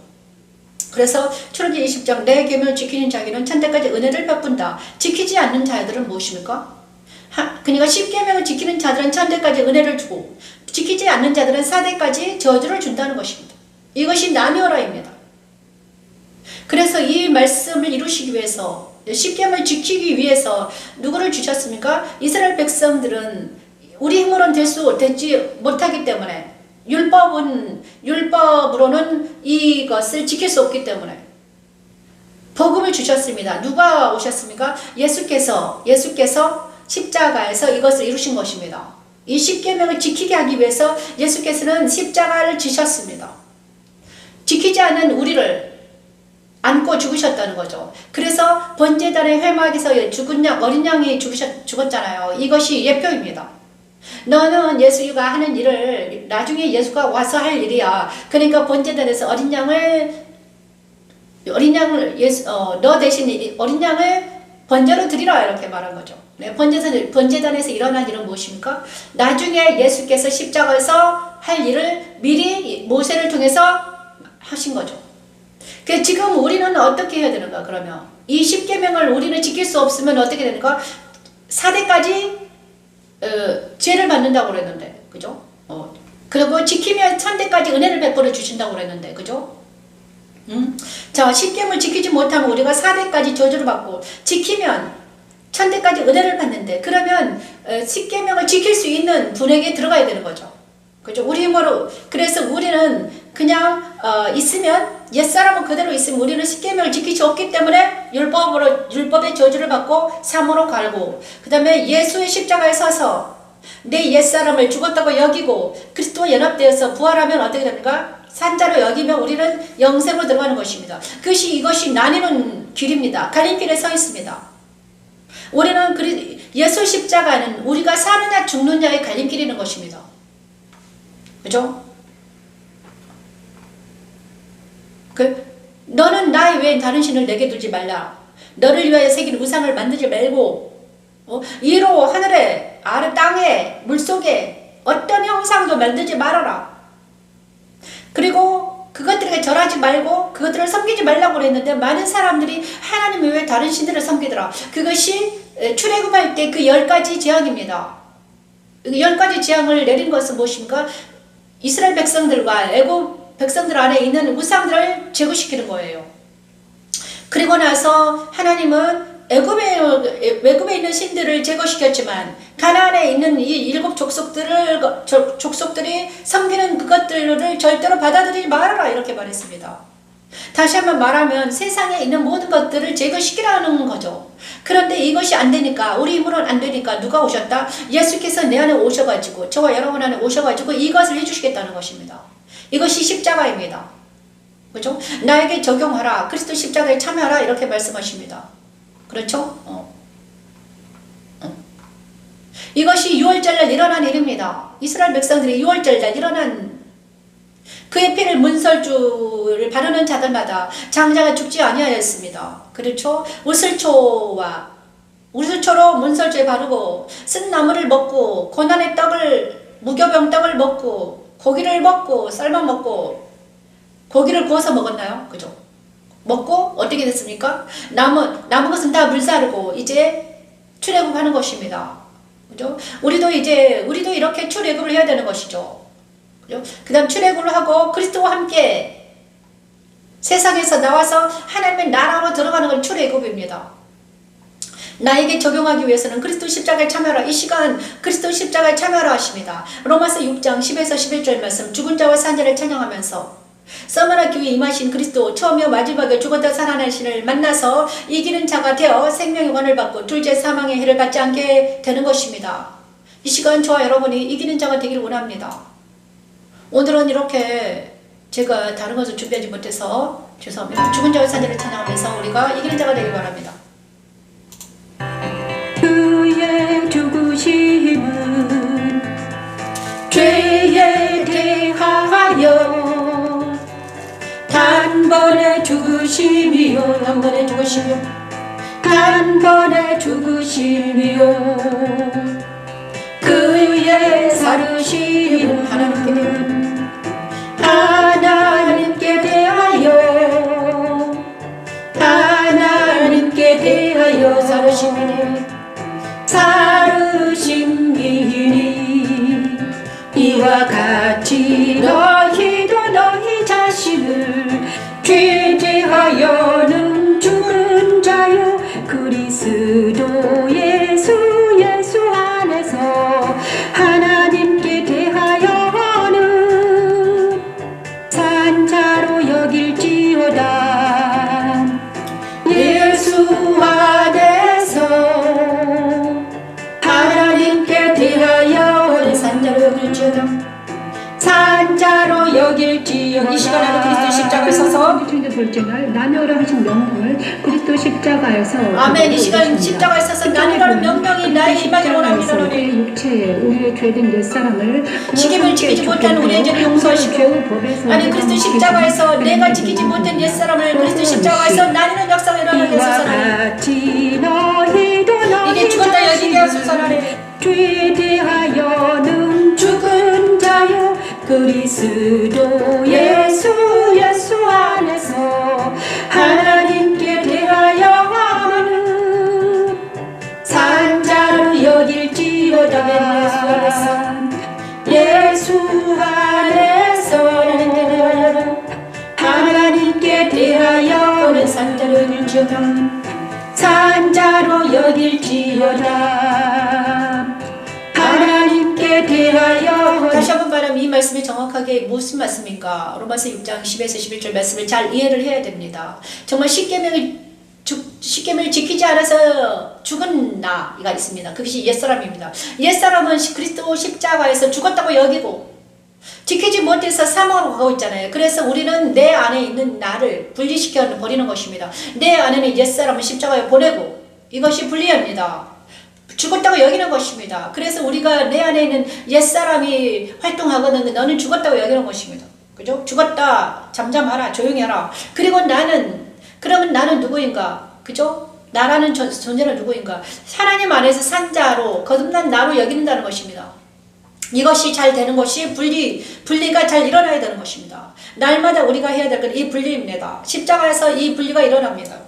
그래서 출애굽기 20장 내 계명을 지키는 자에게는 천대까지 은혜를 베푼다. 지키지 않는 자들은 무엇입니까? 그러니까 십계명을 지키는 자들은 천대까지 은혜를 주고 지키지 않는 자들은 사대까지 저주를 준다는 것입니다. 이것이 나뉘어라입니다. 그래서 이 말씀을 이루시기 위해서 십계명을 지키기 위해서 누구를 주셨습니까? 이스라엘 백성들은 우리 힘으로는 되지 못하기 때문에 율법으로는 이것을 지킬 수 없기 때문에 복음을 주셨습니다. 누가 오셨습니까? 예수께서 십자가에서 이것을 이루신 것입니다. 이 십계명을 지키게 하기 위해서 예수께서는 십자가를 지셨습니다. 지키지 않는 우리를 안고 죽으셨다는 거죠. 그래서 번제단의 회막에서 죽은 양, 어린 양이 죽었잖아요. 이것이 예표입니다. 너는 예수가 하는 일을 나중에 예수가 와서 할 일이야. 그러니까 번제단에서 너 대신 어린 양을 번제로 드리라 이렇게 말한 거죠. 네, 번제단에서 일어난 일은 무엇입니까? 나중에 예수께서 십자가에서 할 일을 미리 모세를 통해서 하신 거죠. 지금 우리는 어떻게 해야 되는가? 그러면 이 십계명을 우리는 지킬 수 없으면 어떻게 되는가? 사대까지 죄를 받는다고 그랬는데, 그죠? 그리고 지키면 천대까지 은혜를 베풀어 주신다고 그랬는데, 그죠? 자, 십계명을 지키지 못하면 우리가 사대까지 저주를 받고 지키면 천대까지 은혜를 받는데, 그러면 십계명을 지킬 수 있는 분에게 들어가야 되는 거죠. 그죠? 우리 힘으로. 그래서 우리는 그냥 있으면 옛사람은 그대로 있으면 우리는 십계명을 지킬 수 없기 때문에 율법의 저주를 받고 사모로 갈고, 그 다음에 예수의 십자가에 서서 내 옛사람을 죽었다고 여기고 그리스도와 연합되어서 부활하면 어떻게 됩니까? 산자로 여기면 우리는 영생으로 들어가는 것입니다. 이것이 나뉘는 길입니다. 갈림길에 서 있습니다. 우리는 예수 십자가는 우리가 사느냐 죽느냐의 갈림길이는 것입니다. 그죠? 너는 나 외에 다른 신을 내게 두지 말라. 너를 위하여 새긴 우상을 만들지 말고 이로 하늘에 아래 땅에 물속에 어떤 형상도 만들지 말아라. 그리고 그것들에게 절하지 말고 그것들을 섬기지 말라고 그랬는데 많은 사람들이 하나님 외에 다른 신들을 섬기더라. 그것이 출애굽할 때 그 10가지 재앙입니다. 10가지 재앙을 내린 것은 무엇인가? 이스라엘 백성들과 애굽 백성들 안에 있는 우상들을 제거시키는 거예요. 그리고 나서 하나님은 애굽에 있는 신들을 제거시켰지만 가나안에 있는 이 7 족속들이 섬기는 그것들을 절대로 받아들이지 말아라 이렇게 말했습니다. 다시 한번 말하면 세상에 있는 모든 것들을 제거시키라는 거죠. 그런데 이것이 안 되니까, 우리 힘으로는 안 되니까 누가 오셨다? 예수께서 내 안에 오셔가지고, 저와 여러분 안에 오셔가지고 이것을 해주시겠다는 것입니다. 이것이 십자가입니다. 그렇죠? 나에게 적용하라. 그리스도 십자가에 참여하라. 이렇게 말씀하십니다. 그렇죠? 이것이 유월절날 일어난 일입니다. 이스라엘 백성들이 유월절날 일어난 그의 피를 문설주를 바르는 자들마다 장자가 죽지 아니하였습니다. 그렇죠? 우슬초로 문설주에 바르고 쓴 나무를 먹고 고난의 떡을 무교병 떡을 먹고 고기를 먹고 삶아 먹고 고기를 구워서 먹었나요? 그죠? 먹고 어떻게 됐습니까? 남은 것은 다 물사르고 이제 출애굽하는 것입니다. 그죠? 우리도 이렇게 출애굽을 해야 되는 것이죠. 그죠? 그다음 출애굽을 하고 그리스도와 함께 세상에서 나와서 하나님의 나라로 들어가는 건 출애굽입니다. 나에게 적용하기 위해서는 그리스도 십자가에 참여하라. 이 시간 그리스도 십자가에 참여하라 하십니다. 로마서 6장 10에서 11절 말씀 죽은 자와 산 자를 찬양하면서 서머나 교회에 임하신 그리스도 처음이요 마지막에 죽었다 살아나신을 만나서 이기는 자가 되어 생명의 권을 받고 둘째 사망의 해를 받지 않게 되는 것입니다. 이 시간 저와 여러분이 이기는 자가 되기를 원합니다. 오늘은 이렇게 제가 다른 것을 준비하지 못해서 죄송합니다. 죽은 자와 산 자를 찬양하면서 우리가 이기는 자가 되길 바랍니다. 그의 죽으심은 죄에 대하여 단번에 죽으심이요 단번에 죽으시며 단번에 죽으심이요 그의 살으심은 하나님께 대하여 살으심이니 이와 같이 너희도 너희 자신을 죄 대하여는 죽은 자요 그리스도 예수 안에서 하나님께 대하여는 산자로 여길지어다. 예수 안에서 하나님께 대하여 산자로 여길지어다. 산자로 여길지어다. 이 시간 안에 그리스도 십자가에 서서 돌쟁을 나누라 하신 명령을 그리스도 십자가에서 아멘. 이 시간 십자가에 서서 나누라는 명령이 나의 임하기를 원합니다. 우리의 육체에 우리의 죄된 옛사람을 지킴을 지키지 못한 우리의 죄를 용서하시고 아니 그리스도 십자가에서 내가 지키지 못한 옛사람을 그리스도 십자가에서 나누는 역사가 일어나게 하소서라니 이게 죽었다 여기게 하소서라니 죄에 대하여는 죽은 자요 그리스도 예수 안에서 하나님께 대하여는 산자로 여길지어다. 예수 안에서 하나님께 대하여는 산자로 여길지어다. 산자로 여길지어다. 하나님께 대하여 다시 한번 말하면 이 말씀이 정확하게 무슨 말씀인가 로마서 6장 10에서 11절 말씀을 잘 이해를 해야 됩니다. 정말 십계명을 지키지 않아서 죽은 나가 있습니다. 그것이 옛사람입니다. 옛사람은 그리스도 십자가에서 죽었다고 여기고 지키지 못해서 사망으로 가고 있잖아요. 그래서 우리는 내 안에 있는 나를 분리시켜 버리는 것입니다. 내 안에는 옛사람을 십자가에 보내고 이것이 분리합니다. 죽었다고 여기는 것입니다. 그래서 우리가 내 안에 있는 옛사람이 활동하거든 너는 죽었다고 여기는 것입니다. 그죠? 죽었다. 잠잠하라. 조용히 하라. 그리고 그러면 나는 누구인가? 그죠? 나라는 존재는 누구인가? 하나님 안에서 산자로 거듭난 나로 여기는다는 것입니다. 이것이 잘 되는 것이 분리가 잘 일어나야 되는 것입니다. 날마다 우리가 해야 될 건 이 분리입니다. 십자가에서 이 분리가 일어납니다.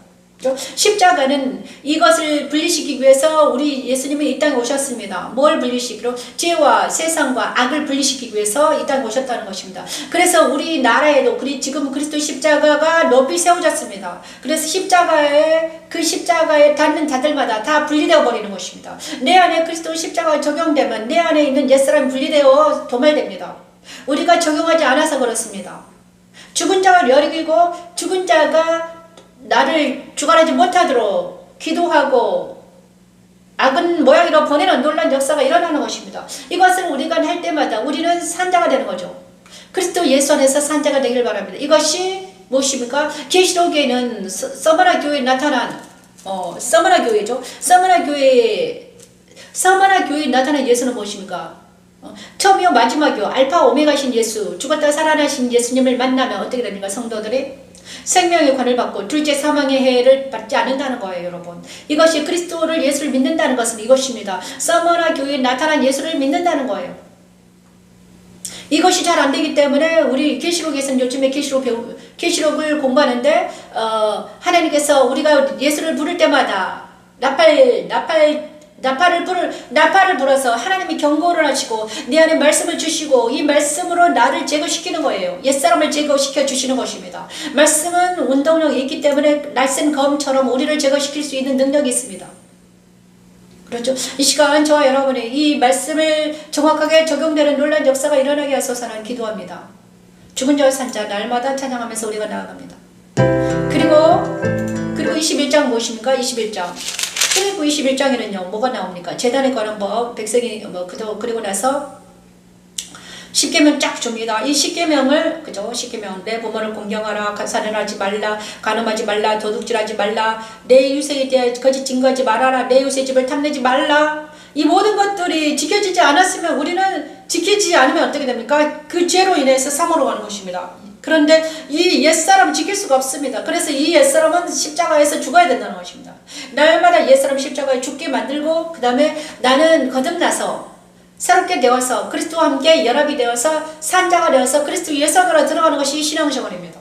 십자가는 이것을 분리시키기 위해서 우리 예수님이 이 땅에 오셨습니다. 뭘 분리시키러? 죄와 세상과 악을 분리시키기 위해서 이 땅에 오셨다는 것입니다. 그래서 우리나라에도 지금 그리스도 십자가가 높이 세워졌습니다. 그래서 그 십자가에 닿는 자들마다 다 분리되어 버리는 것입니다. 내 안에 그리스도 십자가가 적용되면 내 안에 있는 옛사람이 분리되어 도말됩니다. 우리가 적용하지 않아서 그렇습니다. 죽은 자가 여기고 죽은 자가 나를 주관하지 못하도록 기도하고 악은 모양으로 보내는 놀라운 역사가 일어나는 것입니다. 이것을 우리가 할 때마다 우리는 산자가 되는 거죠. 그리스도 예수 안에서 산자가 되기를 바랍니다. 이것이 무엇입니까? 계시록에는 서머나 교회에 나타난 서머나 교회죠. 서머나 교회에 나타난 예수는 무엇입니까? 처음이요 마지막이요 알파 오메가신 예수, 죽었다 살아나신 예수님을 만나면 어떻게 됩니까? 성도들이 생명의 관을 받고 둘째 사망의 해를 받지 않는다는 거예요, 여러분. 이것이 그리스도를 예수를 믿는다는 것은 이것입니다. 서머나 교회에 나타난 예수를 믿는다는 거예요. 이것이 잘 안 되기 때문에 우리 계시록에서는 요즘에 계시록을 공부하는데 하나님께서 우리가 예수를 부를 때마다 나팔을 불어서 하나님이 경고를 하시고 내 안에 말씀을 주시고 이 말씀으로 나를 제거시키는 거예요. 옛사람을 제거시켜 주시는 것입니다. 말씀은 운동력이 있기 때문에 날쌘 검처럼 우리를 제거시킬 수 있는 능력이 있습니다. 그렇죠. 이 시간 저와 여러분이 이 말씀을 정확하게 적용되는 놀라운 역사가 일어나게 하소서는 기도합니다. 죽은 자와 산 자 날마다 찬양하면서 우리가 나아갑니다. 그리고 21장 무엇입니까? 21장. 출애굽 21장에는요 뭐가 나옵니까? 제단에 관한 법, 백성이 그리고 나서 십계명 쫙 줍니다. 이 십계명을 그죠? 십계명 내 부모를 공경하라, 살인하지 말라, 간음하지 말라, 도둑질하지 말라, 내 유세에 대해 거짓 증거하지 말아라, 내 유세 집을 탐내지 말라. 이 모든 것들이 지켜지지 않았으면 우리는 지키지 않으면 어떻게 됩니까? 그 죄로 인해서 사망으로 가는 것입니다. 그런데 이 옛사람 지킬 수가 없습니다. 그래서 이 옛사람은 십자가에서 죽어야 된다는 것입니다. 날마다 옛사람 십자가에 죽게 만들고 그 다음에 나는 거듭나서 새롭게 되어서 그리스도와 함께 연합이 되어서 산자가 되어서 그리스도 예수안으로 들어가는 것이 신앙생활입니다.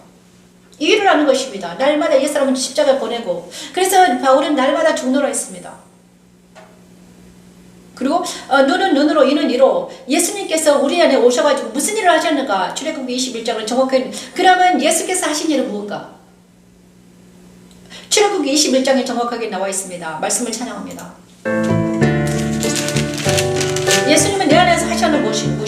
이 일을 하는 것입니다. 날마다 옛사람은 십자가에 보내고 그래서 바울은 날마다 죽노라 했습니다. 그리고 눈은 눈으로 이는 이로 예수님께서 우리 안에 오셔가지고 무슨 일을 하셨는가? 출애굽기 21장은 정확하게 그러면 예수께서 하신 일은 무엇인가? 출애굽기 21장에 정확하게 나와 있습니다. 말씀을 찬양합니다. 예수님은 내 안에서 하셨는 무엇인가?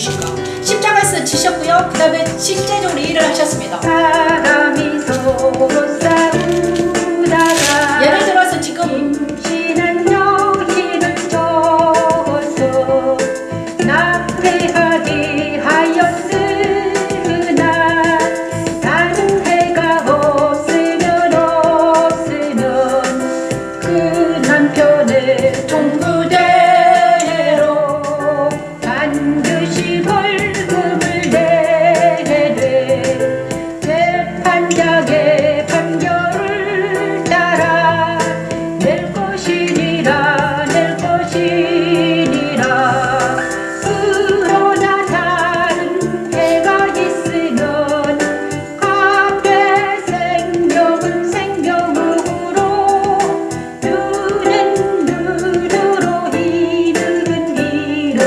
십자가에서 지셨고요. 그 다음에 실제적으로 이 일을 하셨습니다. 사람이 서로 싸우다가 예를 들어서 지금 임신한 여인을 져서 낙태하게 하였으나 다른 해가 없으면 그 남편의 종부대로 반드시 벌금을 내되 재판장의 판결을 따라 낼 것이니라 그러나 다른 해가 있으면 앞에 생명은 생명으로 눈은 눈으로 이는 이로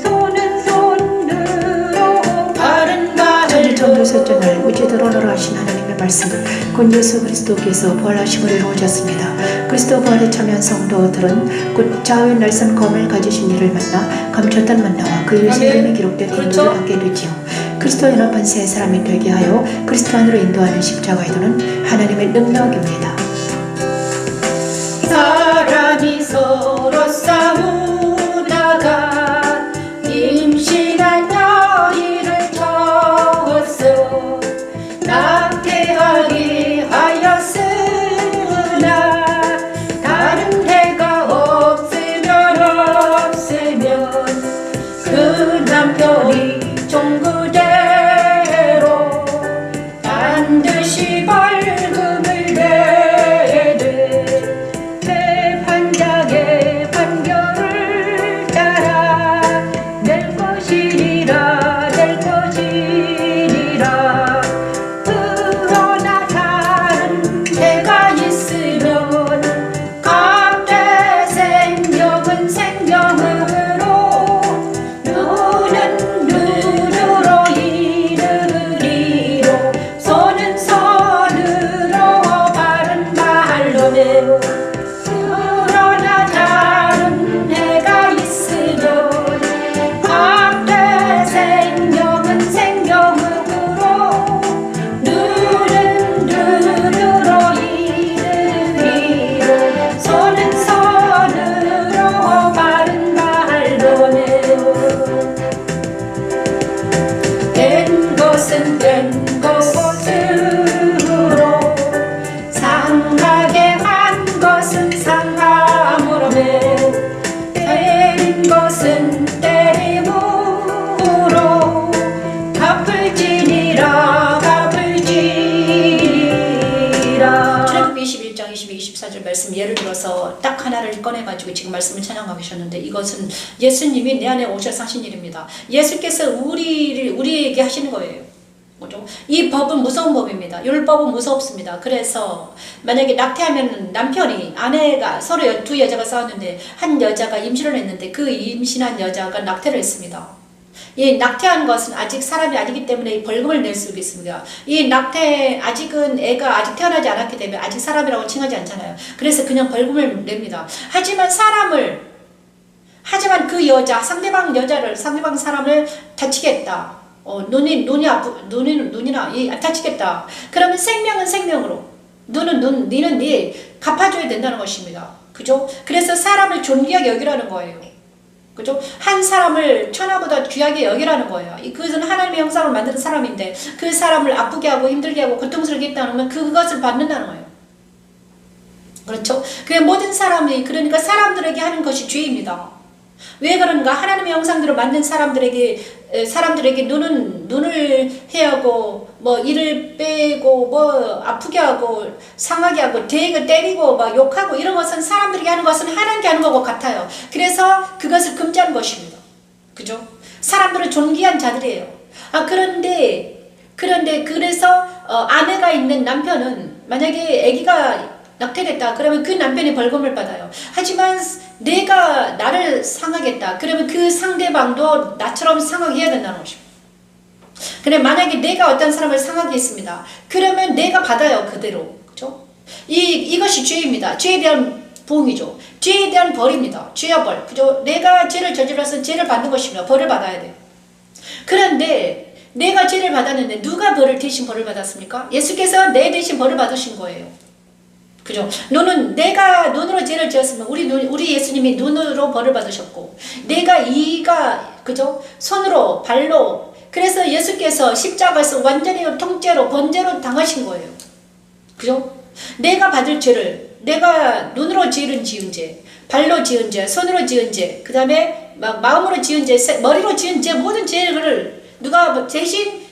손은 손으로 바른 천지천도 말로 설정을 우주드러너로 하신 하나님의 말씀 곧 예수 그리스도께서 부활하심으로 이루어졌습니다. 그리스도 부활에 참여한 성도들은 곧 좌우의 날선 검을 가지신 이를 만나 감췄던 만나와 그 유세 이름이 기록된 그렇죠. 인도를 받게 되지요. 그리스도 연합한 새 사람이 되게 하여 그리스도 안으로 인도하는 십자가의 도는 하나님의 능력입니다. 사람이 서로 싸우다가 임신한 여인을 져서 낙태하게 하였으나 다른 해가 없으면 그 남편이 종부대로 반드시 벌금을 내되 재판장의 판결을 말씀 예를 들어서 딱 하나를 꺼내가지고 지금 말씀을 찬양하고 계셨는데, 이것은 예수님이 내 안에 오셔서 하신 일입니다. 예수께서 우리에게 하시는 거예요. 뭐죠? 이 법은 무서운 법입니다. 율법은 무섭습니다. 그래서 만약에 낙태하면 남편이, 아내가 서로 두 여자가 싸웠는데 한 여자가 임신을 했는데 그 임신한 여자가 낙태를 했습니다. 이 낙태한 것은 아직 사람이 아니기 때문에 벌금을 낼 수 있습니다. 이 낙태, 아직은 애가 아직 태어나지 않았기 때문에 아직 사람이라고 칭하지 않잖아요. 그래서 그냥 벌금을 냅니다. 하지만 그 여자, 상대방 사람을 다치겠다. 눈이나 다치겠다. 그러면 생명은 생명으로, 니는 갚아줘야 된다는 것입니다. 그죠? 그래서 사람을 존귀하게 여기라는 거예요. 그죠? 한 사람을 천하보다 귀하게 여기라는 거예요. 그것은 하나님의 형상을 만드는 사람인데 그 사람을 아프게 하고 힘들게 하고 고통스럽게 했다면 그것을 받는다는 거예요. 그렇죠? 그 모든 사람이, 그러니까 사람들에게 하는 것이 죄입니다. 왜 그런가? 하나님의 형상대로 만든 사람들에게 눈을 해하고, 이를 빼고, 아프게 하고, 상하게 하고, 때리고, 욕하고, 이런 것은 사람들에게 하는 것은 하나님께 하는 것과 같아요. 그래서 그것을 금지하는 것입니다. 그죠? 사람들은 존귀한 자들이에요. 그래서, 아내가 있는 남편은, 만약에 아기가 낙태됐다. 그러면 그 남편이 벌금을 받아요. 하지만 내가 나를 상하겠다. 그러면 그 상대방도 나처럼 상하게 해야 된다는 것입니다. 근데 만약에 내가 어떤 사람을 상하게 했습니다. 그러면 내가 받아요. 그대로. 그죠? 이것이 죄입니다. 죄에 대한 보응이죠. 죄에 대한 벌입니다. 죄와 벌. 그죠? 내가 죄를 저질러서 죄를 받는 것입니다. 벌을 받아야 돼요. 그런데 내가 죄를 받았는데 누가 대신 벌을 받았습니까? 예수께서 내 대신 벌을 받으신 거예요. 그죠? 내가 눈으로 죄를 지었으면 우리 예수님이 눈으로 벌을 받으셨고, 내가 그죠? 손으로, 발로. 그래서 예수께서 십자가에서 완전히 통째로, 번제로 당하신 거예요. 그죠? 내가 받을 죄를, 내가 눈으로 지은 죄, 발로 지은 죄, 손으로 지은 죄, 그 다음에 마음으로 지은 죄, 머리로 지은 죄, 모든 죄를 누가 대신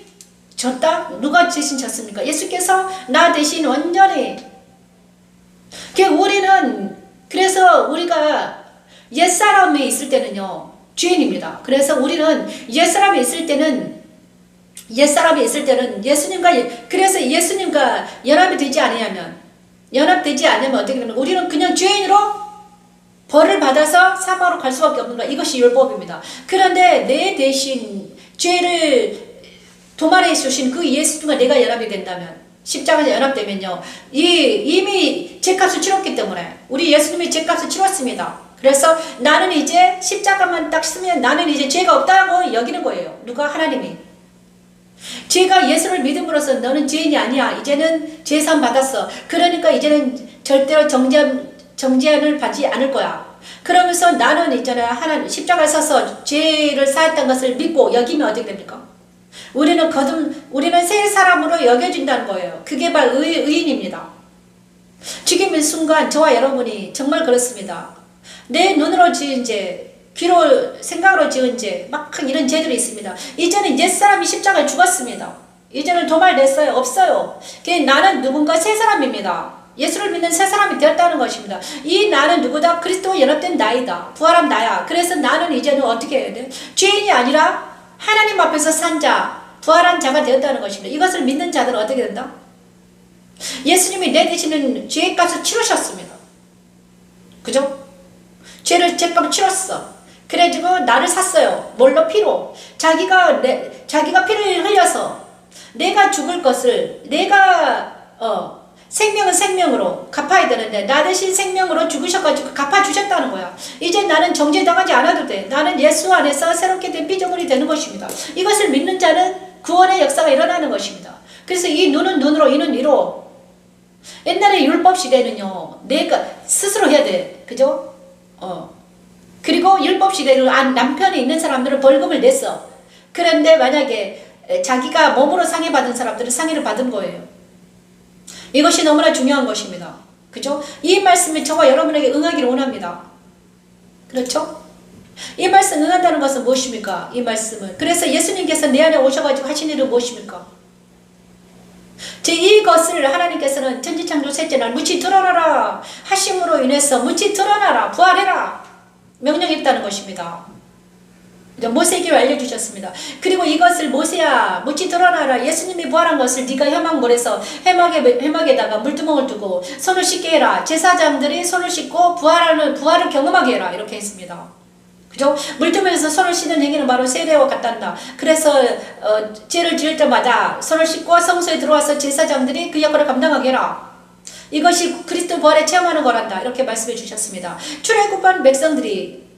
졌다? 누가 대신 졌습니까? 예수께서 나 대신 완전히. 그래서 우리가 옛사람이 있을 때는요, 죄인입니다. 그래서 우리는 옛사람이 있을 때는 그래서 예수님과 연합되지 않으면 어떻게 되면 우리는 그냥 죄인으로 벌을 받아서 사망으로 갈 수밖에 없는 거야. 이것이 율법입니다. 그런데 내 대신 죄를 도말해 주신 그 예수님과 내가 연합이 된다면, 십자가에 연합되면요, 이미 죄값을 치렀기 때문에, 우리 예수님이 죄값을 치렀습니다. 그래서 나는 이제 십자가만 딱 쓰면 나는 이제 죄가 없다고 여기는 거예요. 누가? 하나님이. 죄가 예수를 믿음으로써 너는 죄인이 아니야. 이제는 죄사함 받았어. 그러니까 이제는 절대로 정죄를 받지 않을 거야. 그러면서 나는 하나님 십자가에 서서 죄를 사했던 것을 믿고 여기면 어떻게 됩니까? 우리는 새 사람으로 여겨진다는 거예요. 그게 바로 의인입니다. 지금 이 순간 저와 여러분이 정말 그렇습니다. 내 눈으로 지은 죄, 귀로, 생각으로 지은 죄, 이런 죄들이 있습니다. 이제는 옛사람이 십자가에 죽었습니다. 이제는 도말됐어요. 없어요. 나는 누군가 새 사람입니다. 예수를 믿는 새 사람이 되었다는 것입니다. 이 나는 누구다? 그리스도와 연합된 나이다. 부활한 나야. 그래서 나는 이제는 어떻게 해야 돼? 죄인이 아니라 하나님 앞에서 산 자, 부활한 자가 되었다는 것입니다. 이것을 믿는 자들은 어떻게 된다? 예수님이 내 대신은 죄값을 치르셨습니다. 그죠? 죄값을 치렀어. 그래가지고 나를 샀어요. 뭘로? 피로. 자기가 피를 흘려서 내가 죽을 것을, 생명은 생명으로 갚아야 되는데 나 대신 생명으로 죽으셔가지고 갚아주셨다는 거야. 이제 나는 정죄당하지 않아도 돼. 나는 예수 안에서 새롭게 된 피조물이 되는 것입니다. 이것을 믿는 자는 구원의 역사가 일어나는 것입니다. 그래서 이 눈은 눈으로, 이는 이로. 옛날에 율법 시대는요, 내가 스스로 해야 돼. 그죠? 그리고 율법 시대는 남편이 있는 사람들은 벌금을 냈어. 그런데 만약에 자기가 몸으로 상해받은 사람들은 상해를 받은 거예요. 이것이 너무나 중요한 것입니다. 그죠? 이 말씀이 저와 여러분에게 응하기를 원합니다. 그렇죠? 이 말씀 응한다는 것은 무엇입니까? 이 말씀은. 그래서 예수님께서 내 안에 오셔가지고 하신 일은 무엇입니까? 이것을 하나님께서는 천지창조 셋째 날 무치 드러나라 하심으로 인해서 무치 드러나라 부활해라 명령했다는 것입니다. 모세에게 알려주셨습니다. 그리고 이것을 모세야 무치 드러나라 예수님이 부활한 것을 네가 회막물에서 회막에다가 물두멍을 두고 손을 씻게 해라. 제사장들이 손을 씻고 부활을 경험하게 해라. 이렇게 했습니다. 그죠? 물두멍에서 손을 씻는 행위는 바로 세례와 같단다. 그래서 죄를 지을 때마다 손을 씻고 성소에 들어와서 제사장들이 그 역할을 감당하게 해라. 이것이 그리스도 부활에 체험하는 거란다. 이렇게 말씀해 주셨습니다. 출애굽한 백성들이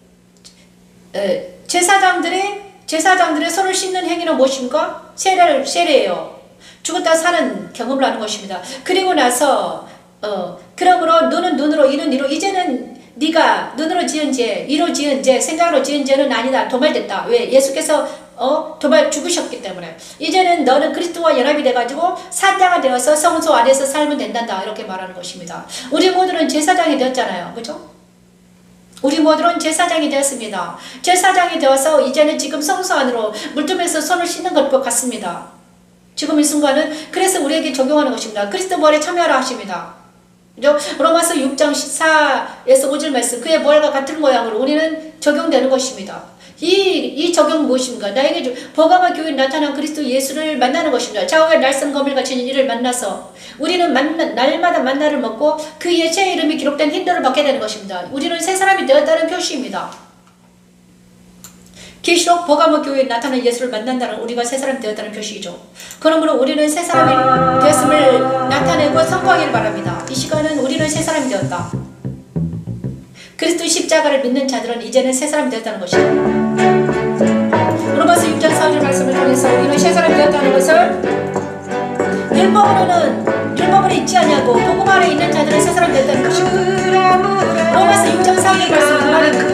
제사장들의 손을 씻는 행위는 무엇입니까? 세례예요. 죽었다 사는 경험을 하는 것입니다. 그리고 나서 그러므로 너는 눈으로 이는 이로 이제는 네가 눈으로 지은 죄, 이로 지은 죄, 생각으로 지은 죄는 아니다. 도말됐다. 왜? 예수께서 도말 죽으셨기 때문에 이제는 너는 그리스도와 연합이 돼가지고 산자가 되어서 성소 안에서 살면 된단다. 이렇게 말하는 것입니다. 우리 모두는 제사장이 되었잖아요. 그죠? 우리 모두는 제사장이 되었습니다. 제사장이 되어서 이제는 지금 성소 안으로 물두멍에서 손을 씻는 것과 같습니다. 지금 이 순간은 그래서 우리에게 적용하는 것입니다. 그리스도 부활에 참여하라 하십니다. 로마서 6장 14에서 5절 말씀 그의 부활과 같은 모양으로 우리는 적용되는 것입니다. 이 적용은 무엇입니까? 나에게 버가마 교회에 나타난 그리스도 예수를 만나는 것입니다. 좌우에 날선 거밀같이 이를 만나서 우리는 날마다 만나를 먹고 그 예체의 이름이 기록된 힌도를 받게 되는 것입니다. 우리는 새 사람이 되었다는 표시입니다. 계시록 버가모 교회에 나타난 예수를 만난다는 우리가 새 사람이 되었다는 표시이죠. 그러므로 우리는 새 사람이 되었음을 나타내고 선포하기를 바랍니다. 이 시간은 우리는 새 사람이 되었다. 그리스도 십자가를 믿는 자들은 이제는 새 사람이 되었다는 것이죠. 로마서 6장 4절 말씀을 통해서 우리는 새 사람이 되었다는 것을 율법으로 있지 않냐고 복음 아래 있는 자들은 새 사람이 되었다는 것입니다. 로마서 6장 4절 말씀을 말합니다.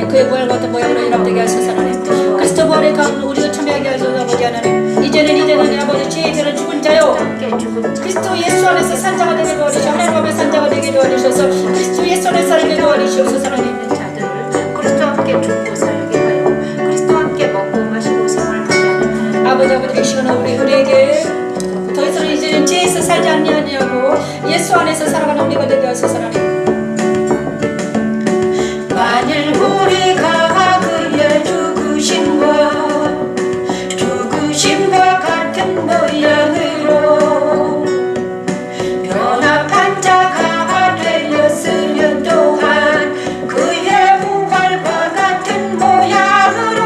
그의 부활과 같은 모양으로 연합되게 하소서 하나님. 그리스도 부활의 가운데 우리도 참여하게 하소서 아버지 하나님. 이제는 아버지 지혜에 대한 죽은 자요 그리스도 예수 안에서 산자가 되게 도와주시오. 하나님 앞에 산자가 되게 도와주셔서 그리스도 예수 안에 살게 도와주시옵소서 하나님. 자들을 그리스도와 함께 죽고 살게 하여 그리스도와 함께 먹고 마시고 생활하게 하는 아버지 이 시간에 우리에게 더 이상 이제는 지혜에서 살지 않냐고 예수 안에서 살아가는 우리가 되게 하소서 하나님. 만일 우리가 그의 죽으심과 같은 모양으로 변합한 자가 되었으면 또한 그의 부활과 같은 모양으로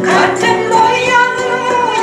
같은 모양으로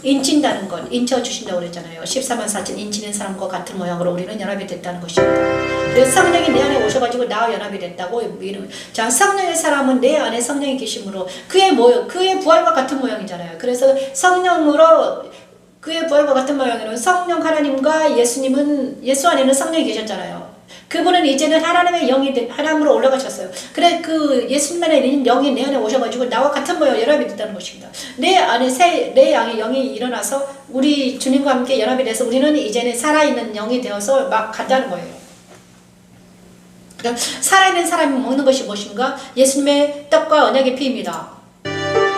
인친다는 것, 인쳐주신다고 그랬잖아요. 14만 4천 인치는 사람과 같은 모양으로 우리는 연합이 됐다는 것입니다. 그래서 성령이 내 안에 오셔가지고 나와 연합이 됐다고. 자, 성령의 사람은 내 안에 성령이 계심으로 그의 부활과 같은 모양이잖아요. 그래서 성령으로 그의 부활과 같은 모양으로 성령 하나님과 예수 안에는 성령이 계셨잖아요. 그분은 이제는 하나님의 영이 하나님으로 올라가셨어요. 그래 그 예수님 안에 있는 영이 내 안에 오셔가지고 나와 같은 모양 연합이 됐다는 것입니다. 내 안에 내 양의 영이 일어나서 우리 주님과 함께 연합이 돼서 우리는 이제는 살아있는 영이 되어서 막 간다는 거예요. 그럼 살아있는 사람이 먹는 것이 무엇인가? 예수님의 떡과 언약의 피입니다.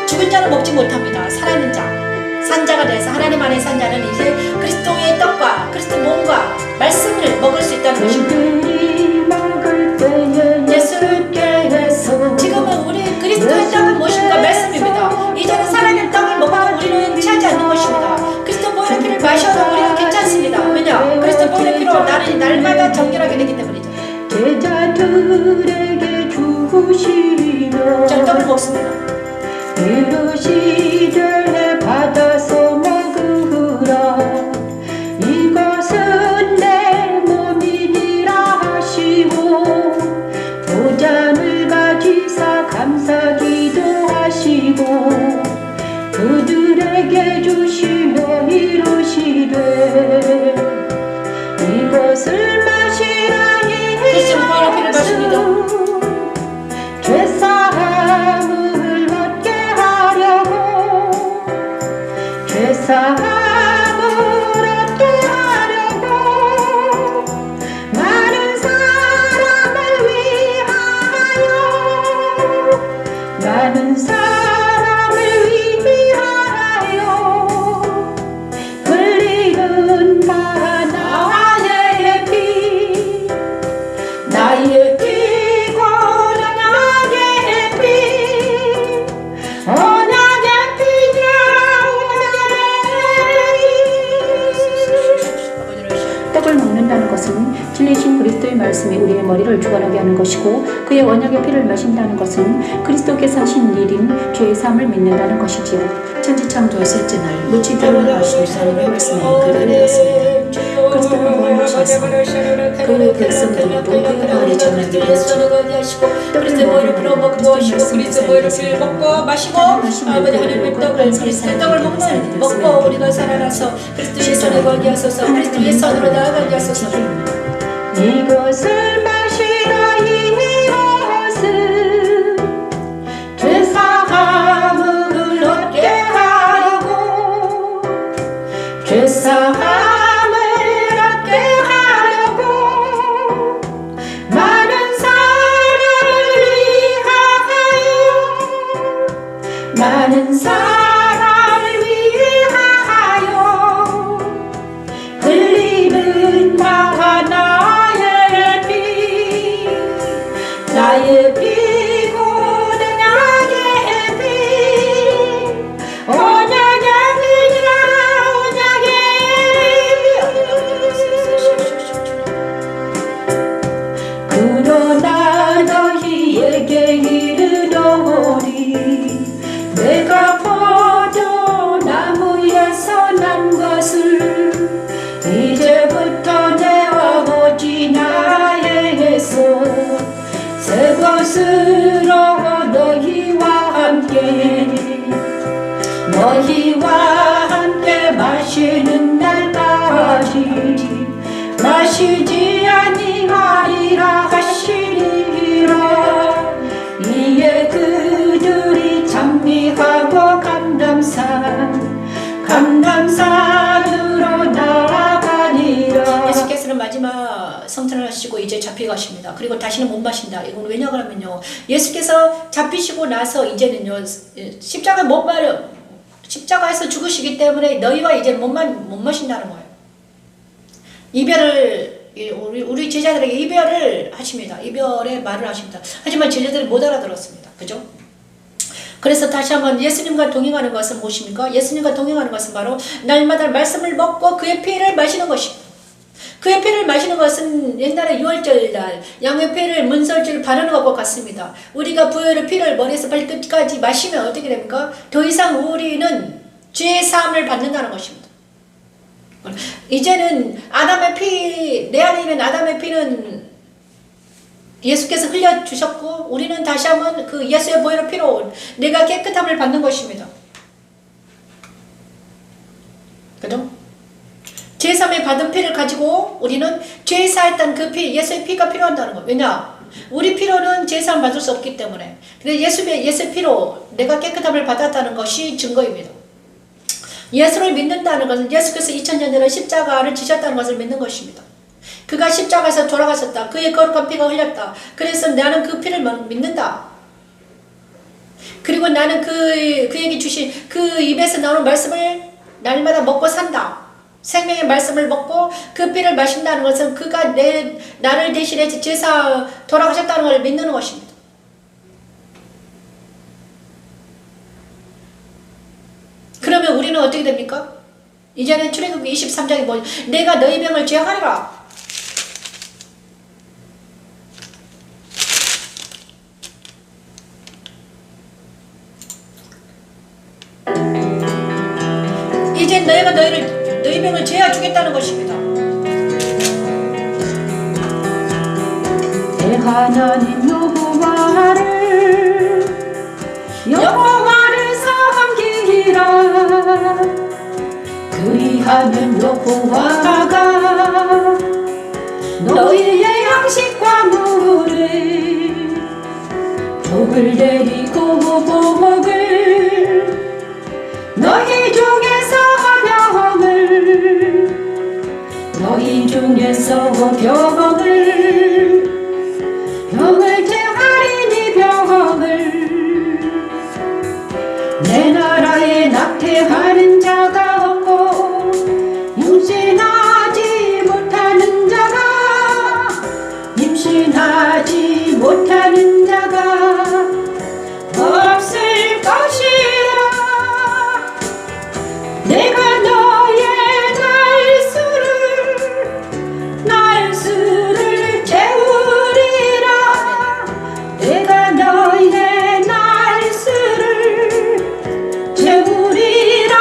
죽은 자는 먹지 못합니다. 살아있는 자. 산자가 돼서 하나님 안에 산 자는 이제 그리스도의 떡과 그리스도 몸과 말씀을 먹을 수 있다는 것입니다. 지금은 우리 그리스도의 떡은 무엇인가? 말씀입니다. 이제는 살아있는 떡을 먹어도 우리는 취하지 않는 것입니다. 그리스도 보혈의 피를 마셔도 우리는 괜찮습니다. 왜냐? 그리스도 보혈의 피로 나는 날마다 정결하게 되기 때문이죠. 제자들에게 주시며 자, 떡을 먹습니다. 이르시되 받아서 먹으라 이것은 내 몸이니라 하시고 두 잔을 가지사 감사 기도하시고 그들에게 주시며 이르시되 이것을 마시라 그리스도 보혈의 피를 마십니다. 죄사함을 얻게 하려고 죄사함을 얻게 하려고 많은 사람을 위하여 많은 사람을 위하여 흘리는 나의 피 나의 피고 언약의 피 언약의 피냐 언약의 피 떡을 먹는다는 것은 진리신 그리스도의 말씀이 우리의 머리를 주관하게 하는 것이고 그의 언약의 피를 마신다는 것은 그리스도께서 하신 일인 죄의 사함을 믿는다는 것이지요. 천지창조 셋째 날 무치 결혼하신 하나님의 말씀에 그를 내었습니다. 그리스도는 무엇하사 그 백성들도 그 말에 전하게 되었죠. 그리스도 보혈을 불어 먹고 하시고 그리스도 보혈을 먹고 마시고 아버지 하나님의 떡을 먹고 우리가 살아나서 그리스도의 손에 거기 하소서 그리스도의 손으로 나아가게 하소서. 이것을 마시라 이것은 죄사함을 얻게 하려고 죄사함을 얻게 하려고 많은 사람을 위하여 많은 사람을 위하여 흘리는 나의 피 나의 피고 언약의 피 언약의 피라 언약의 그러나 너희에게 이르노니 내가 포도나무에서 난 것을 이제부터 내 아버지 나에게서 새 것으로 너희와 함께 마시는 날까지 마시지 아니하리라 하시니라. 이에 그들이 장미하고 감람산으로 나아가니라. 예수께서는 마지막 성탄을 하시고 이제 잡혀가십니다. 그리고 다시는 못 마신다. 이건 왜냐 그러면요, 예수께서 잡히시고 나서 이제는요 십자가에서 죽으시기 때문에 너희와 이제 못 마신다는 거예요. 이별을 우리 제자들에게 이별을 하십니다. 이별의 말을 하십니다. 하지만 제자들이 못 알아들었습니다. 그죠? 그래서 다시 한번 예수님과 동행하는 것은 무엇입니까? 예수님과 동행하는 것은 바로 날마다 말씀을 먹고 그의 피를 마시는 것입니다. 그의 피를 마시는 것은 옛날에 유월절날 양의 피를 문설주를 바르는 것과 같습니다. 우리가 부여의 피를 머리에서 발끝까지 마시면 어떻게 됩니까? 더 이상 우리는 죄의 사함을 받는다는 것입니다. 이제는 아담의 피, 내 안에 있는 아담의 피는 예수께서 흘려주셨고 우리는 다시 한번 그 예수의 보혈의 피로 내가 깨끗함을 받는 것입니다. 그죠? 제3의 받은 피를 가지고 우리는 죄 사했던 그 피, 예수의 피가 필요한다는 거예요. 왜냐? 우리 피로는 제사함 받을 수 없기 때문에. 근데 예수의 피로 내가 깨끗함을 받았다는 것이 증거입니다. 예수를 믿는다는 것은 예수께서 2000년 전에 십자가를 지셨다는 것을 믿는 것입니다. 그가 십자가에서 돌아가셨다. 그의 거룩한 피가 흘렸다. 그래서 나는 그 피를 믿는다. 그리고 나는 그에게 주신 그 입에서 나오는 말씀을 날마다 먹고 산다. 생명의 말씀을 먹고 그 피를 마신다는 것은 그가 나를 대신해 제사 돌아가셨다는 걸 믿는 것입니다. 그러면 우리는 어떻게 됩니까? 이제는 출애굽기 23장이 뭐냐? 내가 너희 병을 제하리라. 이제 내가 너희 병을 제하 주겠다는 것입니다. 내 하나님 여호와를 섬기라. 그리하면 여호와가 너희의 양식과 물을 복을 내리고 복을 너희 중에서 병을 제하리니 병을 내 나라에 낙태하는 자가 없고 임신하지 못하는 자가 없을 것이라. 내가 너의 날수를 채우리라. 내가 너의 날수를 채우리라.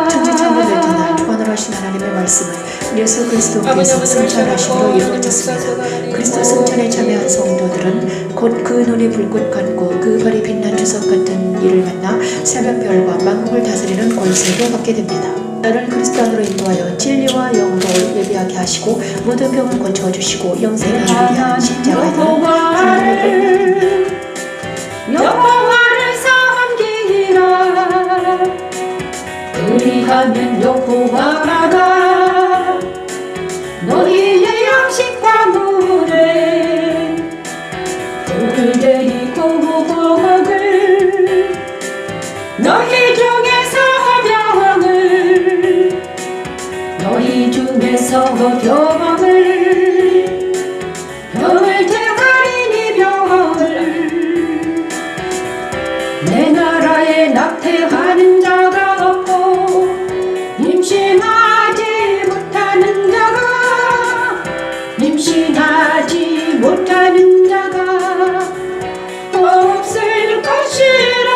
천지창조될 주관으로 하신 하나님의 말씀을 예수 그리스도께서 승천하심으로 이루어졌습니다. 그리스도 승천에 참여한 성도들은 곧 그 눈이 불꽃 같고 그 발이 빛난 주석 같은 이를 만나 새벽별과 만국을 다스리는 권세도 받게 됩니다. 나를 그리스도 안으로 인도하여 진리와 영으로 예비하게 하시고 모든 병을 고쳐 주시고 영생을 이루게 하는 십자가에는 하나님의 여호와를 섬기라. 그리하면 여호와가 너희의 양식과 물에 복을 내리고 복을 너희 중에서 병을 제하리니 병을 내 나라에 낙태하는 자가 없고 임신하지 못하는 자가 없을 것이라.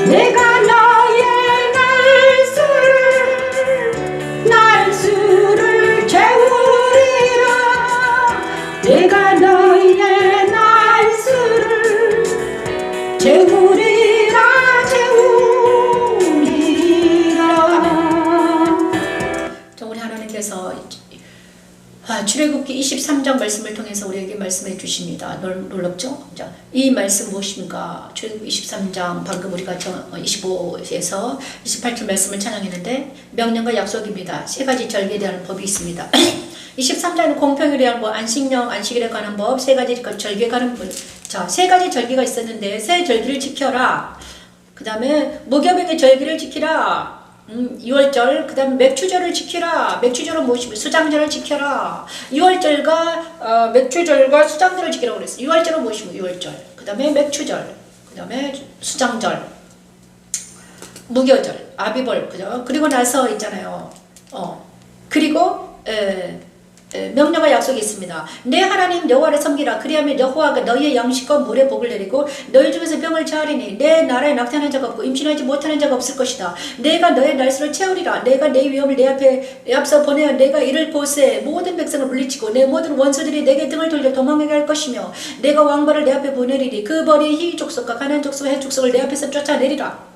내가 너의 날수를 채우리라. 내가 너의 날수를 채우리라. 우리 하나님께서 출애굽기 23장 말씀을 통해서 우리에게 말씀해 주십니다. 놀랍죠? 이 말씀 무엇입니까? 출애굽기 23장 방금 우리가 25에서 28절 말씀을 찬양했는데 명령과 약속입니다. 세 가지 절기에 대한 법이 있습니다. 23장은 공평에 대한 법, 안식일에 관한 법, 세 가지 절기에 관한 법. 자, 세 가지 절기가 있었는데 세 절기를 지켜라. 그 다음에 무교병의 절기를 지키라. 6월절, 그 다음에 맥추절을 지키라. 맥추절은 무엇이며 수장절을 지켜라. 6월절과 맥추절과 수장절을 지키라고 그랬어요. 6월절은 무엇이며 6월절, 그 다음에 맥추절, 그 다음에 수장절, 무교절, 아비벌, 그죠? 그리고 나서 있잖아요. 그리고 명령과 약속이 있습니다. 내 하나님 여호와를 섬기라. 그리하면 여호와가 너희의 양식과 물의 복을 내리고 너희 중에서 병을 자하리니 내 나라에 낙태하는 자가 없고 임신하지 못하는 자가 없을 것이다. 내가 너의 날수를 채우리라. 내가 내 위험을 내 앞에 앞서 보내어 내가 이를 곳에 모든 백성을 물리치고 내 모든 원수들이 내게 등을 돌려 도망하게 할 것이며 내가 왕벌을 내 앞에 보내리니 그 벌이 희 족속과 가나안 족속과 헷 족속을 내 앞에서 쫓아내리라.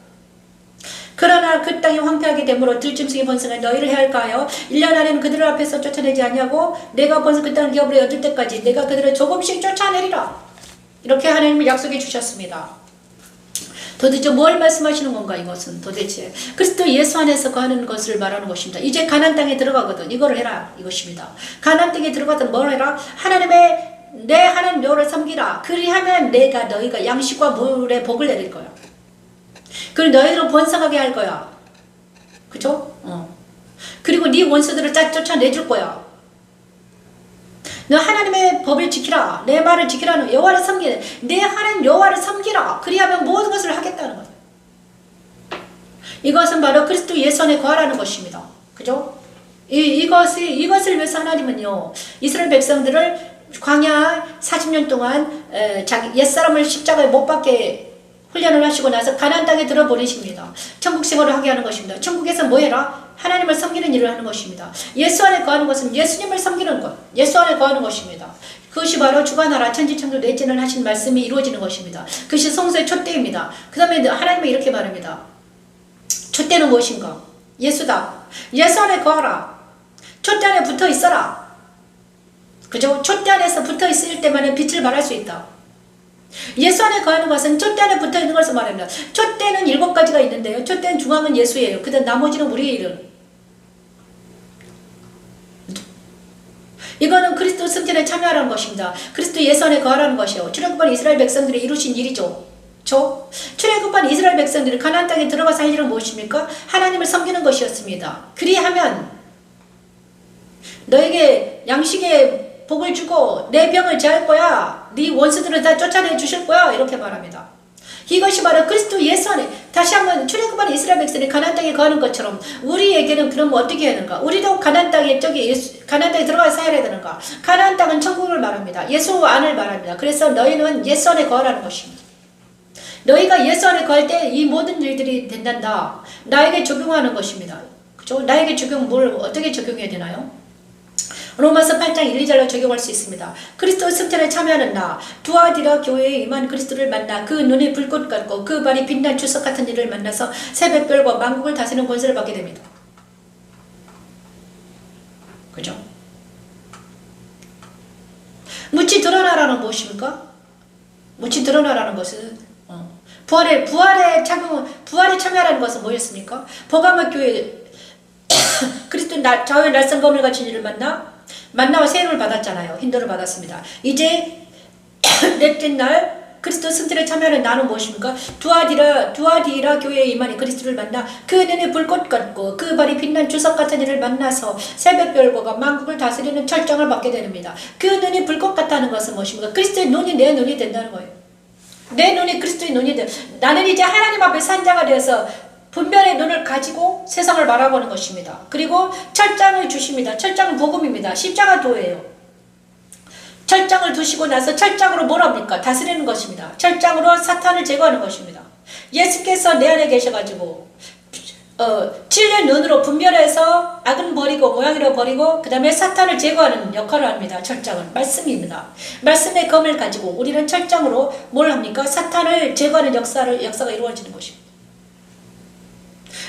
그러나 그 땅이 황폐하게 되므로 들짐승이 번성해 너희를 해할까 하여 1년 안에는 그들을 앞에서 쫓아내지 아니하고 내가 번성 그 땅을 기업으로 얻을 때까지 내가 그들을 조금씩 쫓아내리라. 이렇게 하나님이 약속해 주셨습니다. 도대체 뭘 말씀하시는 건가 이것은 도대체 그리스도 예수 안에서 거하는 것을 말하는 것입니다. 이제 가나안 땅에 들어가거든 이거를 해라 이것입니다. 가나안 땅에 들어가든 뭘 해라 하나님의 내 하나님 여호와를 섬기라. 그리하면 내가 너희가 양식과 물의 복을 내릴 거야. 그리고 너희들은 번성하게 할 거야. 그죠? 그리고 네 원수들을 쫓아내줄 거야. 너 하나님의 법을 지키라. 내 말을 지키라는 여호와를 섬기라. 내 하나님 여호와를 섬기라. 그리하면 모든 것을 하겠다는 거예요. 이것은 바로 그리스도 예수 안에 거하라는 것입니다. 그죠? 이것을 위해서 하나님은요. 이스라엘 백성들을 광야 40년 동안 자기 옛사람을 십자가에 못 박게 훈련을 하시고 나서 가나안 땅에 들어 보내십니다. 천국 생활을 하게 하는 것입니다. 천국에서 뭐 해라? 하나님을 섬기는 일을 하는 것입니다. 예수 안에 거하는 것은 예수님을 섬기는 것. 예수 안에 거하는 것입니다. 그것이 바로 주관하라 천지창조 넷째를 하신 말씀이 이루어지는 것입니다. 그것이 성소의 촛대입니다. 그 다음에 하나님은 이렇게 말합니다. 촛대는 무엇인가? 예수다. 예수 안에 거하라. 촛대 안에 붙어 있어라. 그죠? 촛대 안에서 붙어 있을 때만은 빛을 발할 수 있다. 예수 안에 거하는 것은 촛대 안에 붙어 있는 것을 말합니다. 촛대는 7가지가 있는데요. 촛대는 중앙은 예수예요. 그 다음 나머지는 우리의 이름. 이거는 그리스도 승천에 참여하라는 것입니다. 그리스도 예수 안에 거하라는 것이요. 출애굽한 이스라엘 백성들이 이루신 일이죠. 출애굽한 이스라엘 백성들이 가나안 땅에 들어가서 할 일은 무엇입니까? 하나님을 섬기는 것이었습니다. 그리하면 너에게 양식의 복을 주고 내 병을 제할 거야. 네 원수들을 다 쫓아내 주실 거야. 이렇게 말합니다. 이것이 바로 그리스도 예수 안에 다시 한번 출애굽한 이스라엘 백성이 가나안 땅에 거하는 것처럼 우리에게는 그럼 어떻게 해야 되는가? 우리도 가나안 땅에 가나안 땅에 들어가서 살아야 되는가? 가나안 땅은 천국을 말합니다. 예수 안을 말합니다. 그래서 너희는 예수 안에 거하라는 것입니다. 너희가 예수 안에 거할 때 이 모든 일들이 된단다. 나에게 적용하는 것입니다. 그죠? 나에게 뭘 어떻게 적용해야 되나요? 로마서 8장 1, 2절로 적용할 수 있습니다. 그리스도 승천에 참여하는 나 두아디라 교회에 임한 그리스도를 만나 그 눈이 불꽃 같고 그 발이 빛난 주석 같은 이를 만나서 새벽별과 만국을 다스리는 권세를 받게 됩니다. 그죠? 묻히 드러나라는 무엇입니까? 묻히 드러나라는 것은 부활에 참여하라는 것은 뭐였습니까? 버가모 교회 그리스도 좌우의 날선 검을 갖춘 이를 만나와 새 이름을 받았잖아요. 힌도를 받았습니다. 이제 넷째 날 그리스도 승천에 참여하는 나는 무엇입니까? 두아디라 교회에 임하니 그리스도를 만나 그 눈에 불꽃 같고 그 발이 빛난 주석 같은 이를 만나서 새벽별과 만국을 다스리는 철장을 받게 됩니다. 그 눈이 불꽃 같다는 것은 무엇입니까? 그리스도의 눈이 내 눈이 된다는 거예요. 내 눈이 그리스도의 눈이 돼. 나는 이제 하나님 앞에 산자가 되어서 분별의 눈을 가지고 세상을 바라보는 것입니다. 그리고 철장을 주십니다. 철장은 복음입니다. 십자가 도예요. 철장을 두시고 나서 철장으로 뭘 합니까? 다스리는 것입니다. 철장으로 사탄을 제거하는 것입니다. 예수께서 내 안에 계셔가지고 7년 눈으로 분별해서 악은 버리고 모양이로 버리고 그 다음에 사탄을 제거하는 역할을 합니다. 철장은 말씀입니다. 말씀의 검을 가지고 우리는 철장으로 뭘 합니까? 사탄을 제거하는 역사가 이루어지는 것입니다.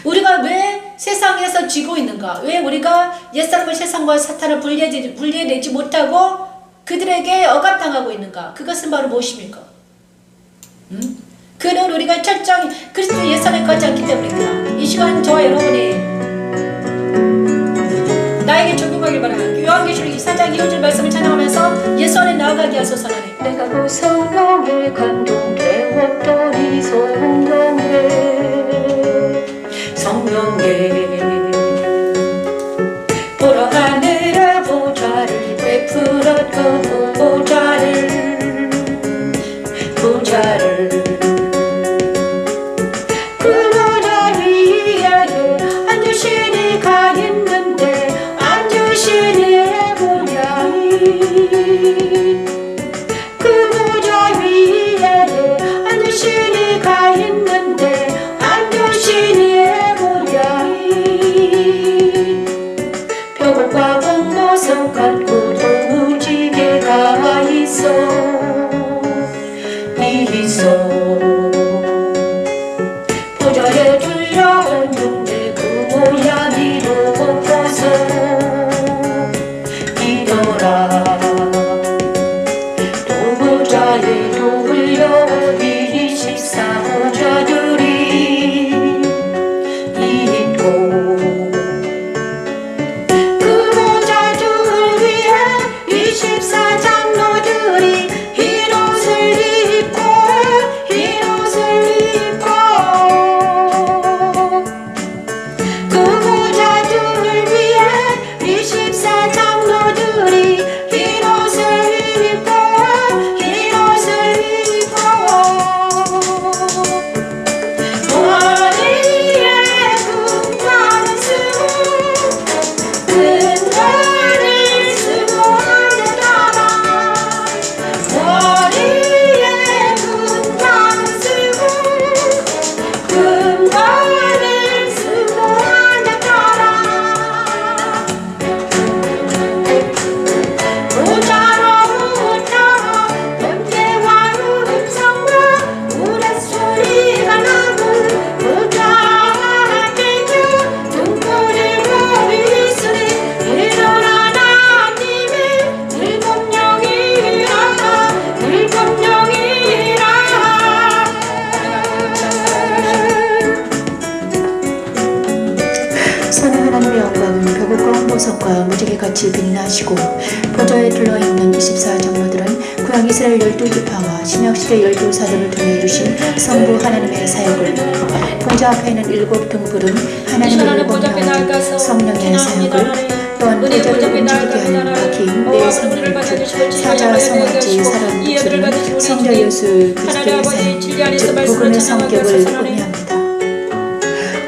우리가 왜 세상에서 쥐고 있는가? 왜 우리가 옛사람의 세상과 사탄을 분리해내지 못하고 그들에게 억압당하고 있는가? 그것은 바로 무엇입니까? 그는 우리가 철저히 그리스도 예수 안에 거하지 않기 때문입니다. 이 시간 저와 여러분이 나에게 적용하길 바랍니다. 요한계시록 24장 2절 말씀을 찬양하면서 예수 안에 나아가게 하소서. 내가 그 성령에 감동되었더니 성령에 보러 하늘의 보좌를 베풀었고 보좌를 그날 위에 앉으시니 가 있는데 앉으시니 보좌 있어 보좌에 들려왔는데 그 모양이 높아서 이더라 또 보좌에 또 흘려 24 보좌들이 있고 그 보좌들 위에 24 장로들이 흰 옷을 입고 그 보좌들 위에 24 장로들이 흰 옷을 입고 머리에 금관을 쓰고 금관을 쓰고 앉았더라 머리에 금관을 쓰고 금관을 쓰고 앉았더라 보좌로부터 번개와 음성과 우레소리가 나고 보좌 앞에 등불을 보이으니 이는 하나님의 일곱 영이라 선한 하나님의 영광은 벽옥과 홍보석과 무지개같이 빛나시고 보좌에 들러있는 24 장로들은 구약 이스라엘 12지파와 신약시대 12사도를 통해 이루신 성부 하나님의 사역을 보좌 앞에는 7 등불은 하나님의 7명의 성령의 사역을 또한 보좌를 움직이게 하는 바퀴인 내 성령을 사자 성원지 사람 목소리는 성자 예수 그리스도의 삶 즉 복음의 성격을 의미합니다.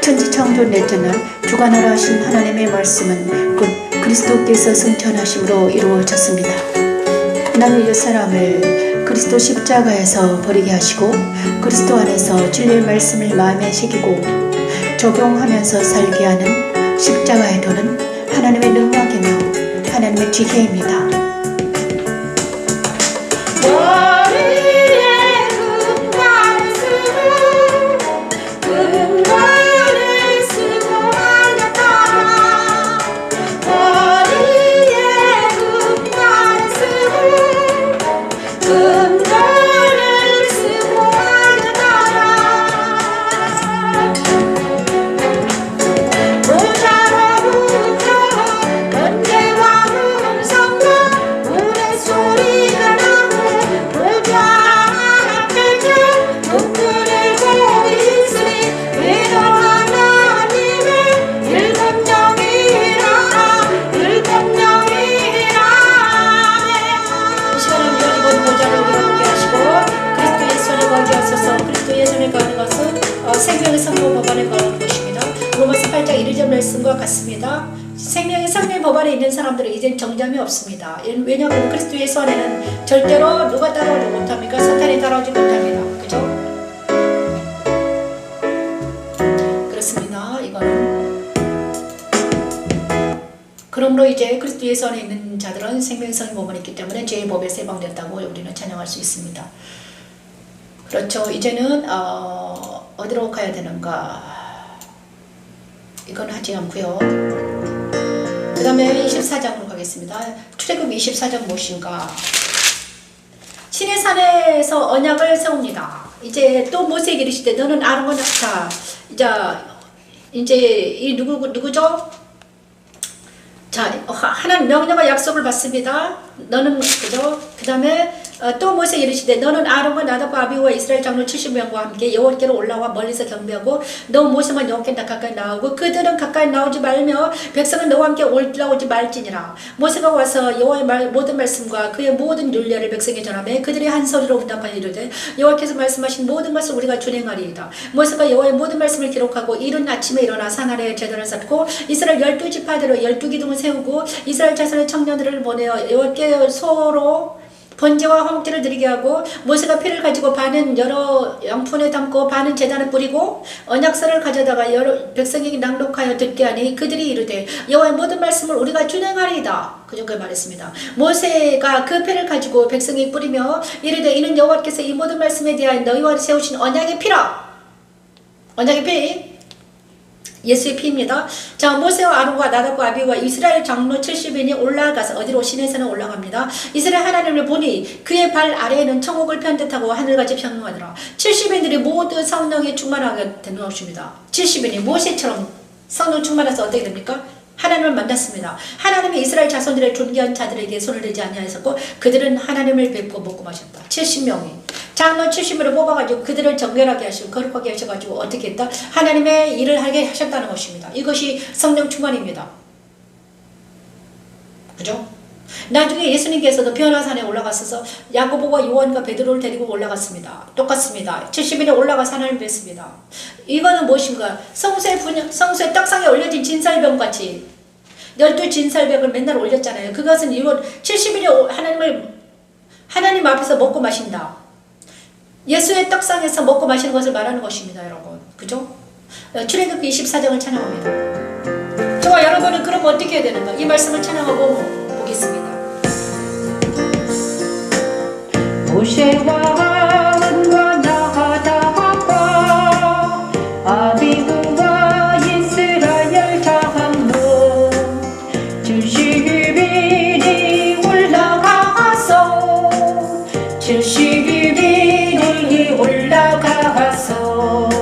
천지창조 넷째 날 주관하라 하신 하나님의 말씀은 곧 그리스도께서 승천하심으로 이루어졌습니다. 하나님의 옛사람을 그리스도 십자가에서 버리게 하시고 그리스도 안에서 진리의 말씀을 마음에 새기고 적용하면서 살게 하는 십자가의 도는 하나님의 능력이며 하나님의 지혜입니다. 머리에 금관을 쓰고 금관을 쓰고 앉았더라 머리에 금관을 쓰고 금관을 쓰고 앉았더라 보좌로부터 번개와 음성과 우레소리가 나고 보좌 앞에 등불을 보이으니 이는 하나님의 일곱 영이라 이 시간을 여기고 보좌를 우리가 하시고 그리스도의 손에 거기 하소서 그리스도의 손에 거는 것은 생명의 성부 법안에 거는 것입니다. 로마서 8장 1절 말씀과 같습니다. 생명의 성령 법안에 있는 사람들은 이젠 정잠이 없습니다. 왜냐하면 그리스도 예수 안에는 절대로 누가 따라오지 못합니까? 사탄이 따라오지 못합니다. 그죠? 그렇습니다. 이거는 그러므로 이제 그리스도 예수 안에 있는 자들은 생명의 성령 법안이 있기 때문에 죄의 법에서 해방됐다고 우리는 찬양할 수 있습니다. 그렇죠. 이제는 어디로 가야 되는가? 이건 하지 않고요. 그 다음에 24장으로 가겠습니다. 출애굽 24장 무엇인가? 신의 산에서 언약을 세웁니다. 이제 또 모세에게 이르시되 너는 아론과 자 이제 이 누구죠? 자 하나님 명령과 약속을 받습니다. 너는 그죠? 그 다음에 또 모세에게 이르시되 너는 아론과 나답과 아비후와 이스라엘 장로 70명과 함께 여호와께로 올라와 멀리서 경배하고 너 모세만 여호와께 가까이 나오고 그들은 가까이 나오지 말며 백성은 너와 함께 올라오지 말지니라. 모세가 와서 여호와의 모든 말씀과 그의 모든 율례를 백성에게 전하며 그들이 한 소리로 응답하여 이르되 여호와께서 말씀하신 모든 것을 우리가 준행하리이다. 모세가 여호와의 모든 말씀을 기록하고 이른 아침에 일어나 산 아래에 제단을 쌓고 이스라엘 12지파대로 12기둥을 세우고 이스라엘 자손의 청년들을 보내어 여호와께 소로 번제와 화목제를 드리게 하고 모세가 피를 가지고 반은 여러 양푼에 담고 반은 제단에 뿌리고 언약서를 가져다가 여러 백성에게 낭독하여 듣게 하니 그들이 이르되 여호와의 모든 말씀을 우리가 준행하리이다. 그 정도에 말했습니다. 모세가 그 피를 가지고 백성에게 뿌리며 이르되 이는 여호와께서 이 모든 말씀에 대하여 너희와 세우신 언약의 피라. 언약의 피, 예수의 피입니다. 자, 모세와 아론과 나답과 아비후와 이스라엘 장로 70인이 올라가서 어디로 시내산에 올라갑니다. 이스라엘 하나님을 보니 그의 발 아래에는 천국을 편듯하고 하늘같이 평등하더라. 70인들이 모두 성령에 충만하게 된 것입니다. 70인이 모세처럼 성령 충만해서 어떻게 됩니까? 하나님을 만났습니다. 하나님이 이스라엘 자손들의 존귀한 자들에게 손을 대지 아니하였고 그들은 하나님을 뵙고 먹고 마셨다. 70명이 장로 70명을 뽑아가지고 그들을 정결하게 하시고 거룩하게 하셔가지고 어떻게 했다? 하나님의 일을 하게 하셨다는 것입니다. 이것이 성령 충만입니다. 그죠? 나중에 예수님께서도 변화산에 올라가셔서 야고보와 요한과 베드로를 데리고 올라갔습니다. 똑같습니다. 70일에 올라가서 하나님을 뵙습니다. 이거는 무엇인가? 성소의 떡상에 올려진 진설병같이 12진설병을 맨날 올렸잖아요. 그것은 이건 70일에 하나님 앞에서 먹고 마신다. 예수의 떡상에서 먹고 마시는 것을 말하는 것입니다. 여러분. 그죠? 출애굽기 24장을 찬양합니다. 저와 여러분은 그럼 어떻게 해야 되는가? 이 말씀을 찬양하고 보겠습니다. 모세와 아론과 나다과 아비후와 이스라엘 장로 70일이 올라가서 70일이 올라가서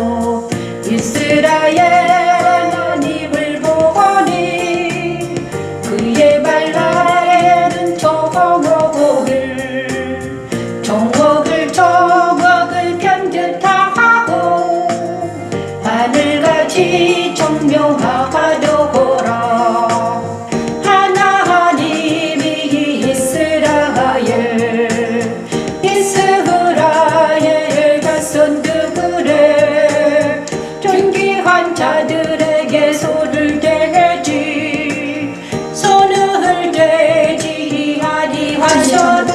이스라엘 하나님을 보니 그의 발 아래는 정옥을 편듯하고 하늘같이 청명하도록 하나님이 이스라엘 자손들의 존귀한 자들에게 손을 대지 아니하셔도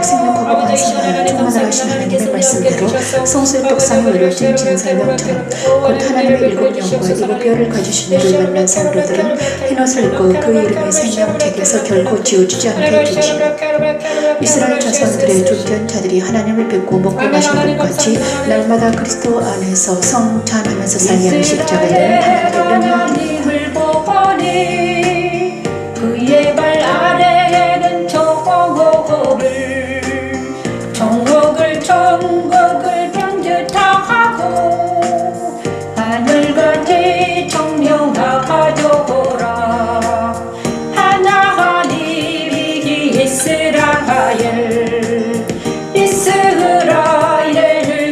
충만하신 하나님의 말씀대로 성소의 떡상에 올려진 진설명처럼 곧 하나님의 일곱 영과 일곱 별을 가지신 이를 만난 성도들은 흰옷을 입고 그 이름의 생명책에서 결코 지워지지 않게 되지. 이스라엘 자손들의 존귀한 자들이 하나님을 뵙고 먹고 마시는 것 같이 날마다 그리스도 안에서 성찬하면서 살게 하는 십자가에는 하나님의 하나님을 보니 그의 발 아래에는 정옥을 편듯하고 하늘같이 청명하도록 하나님이 이스라엘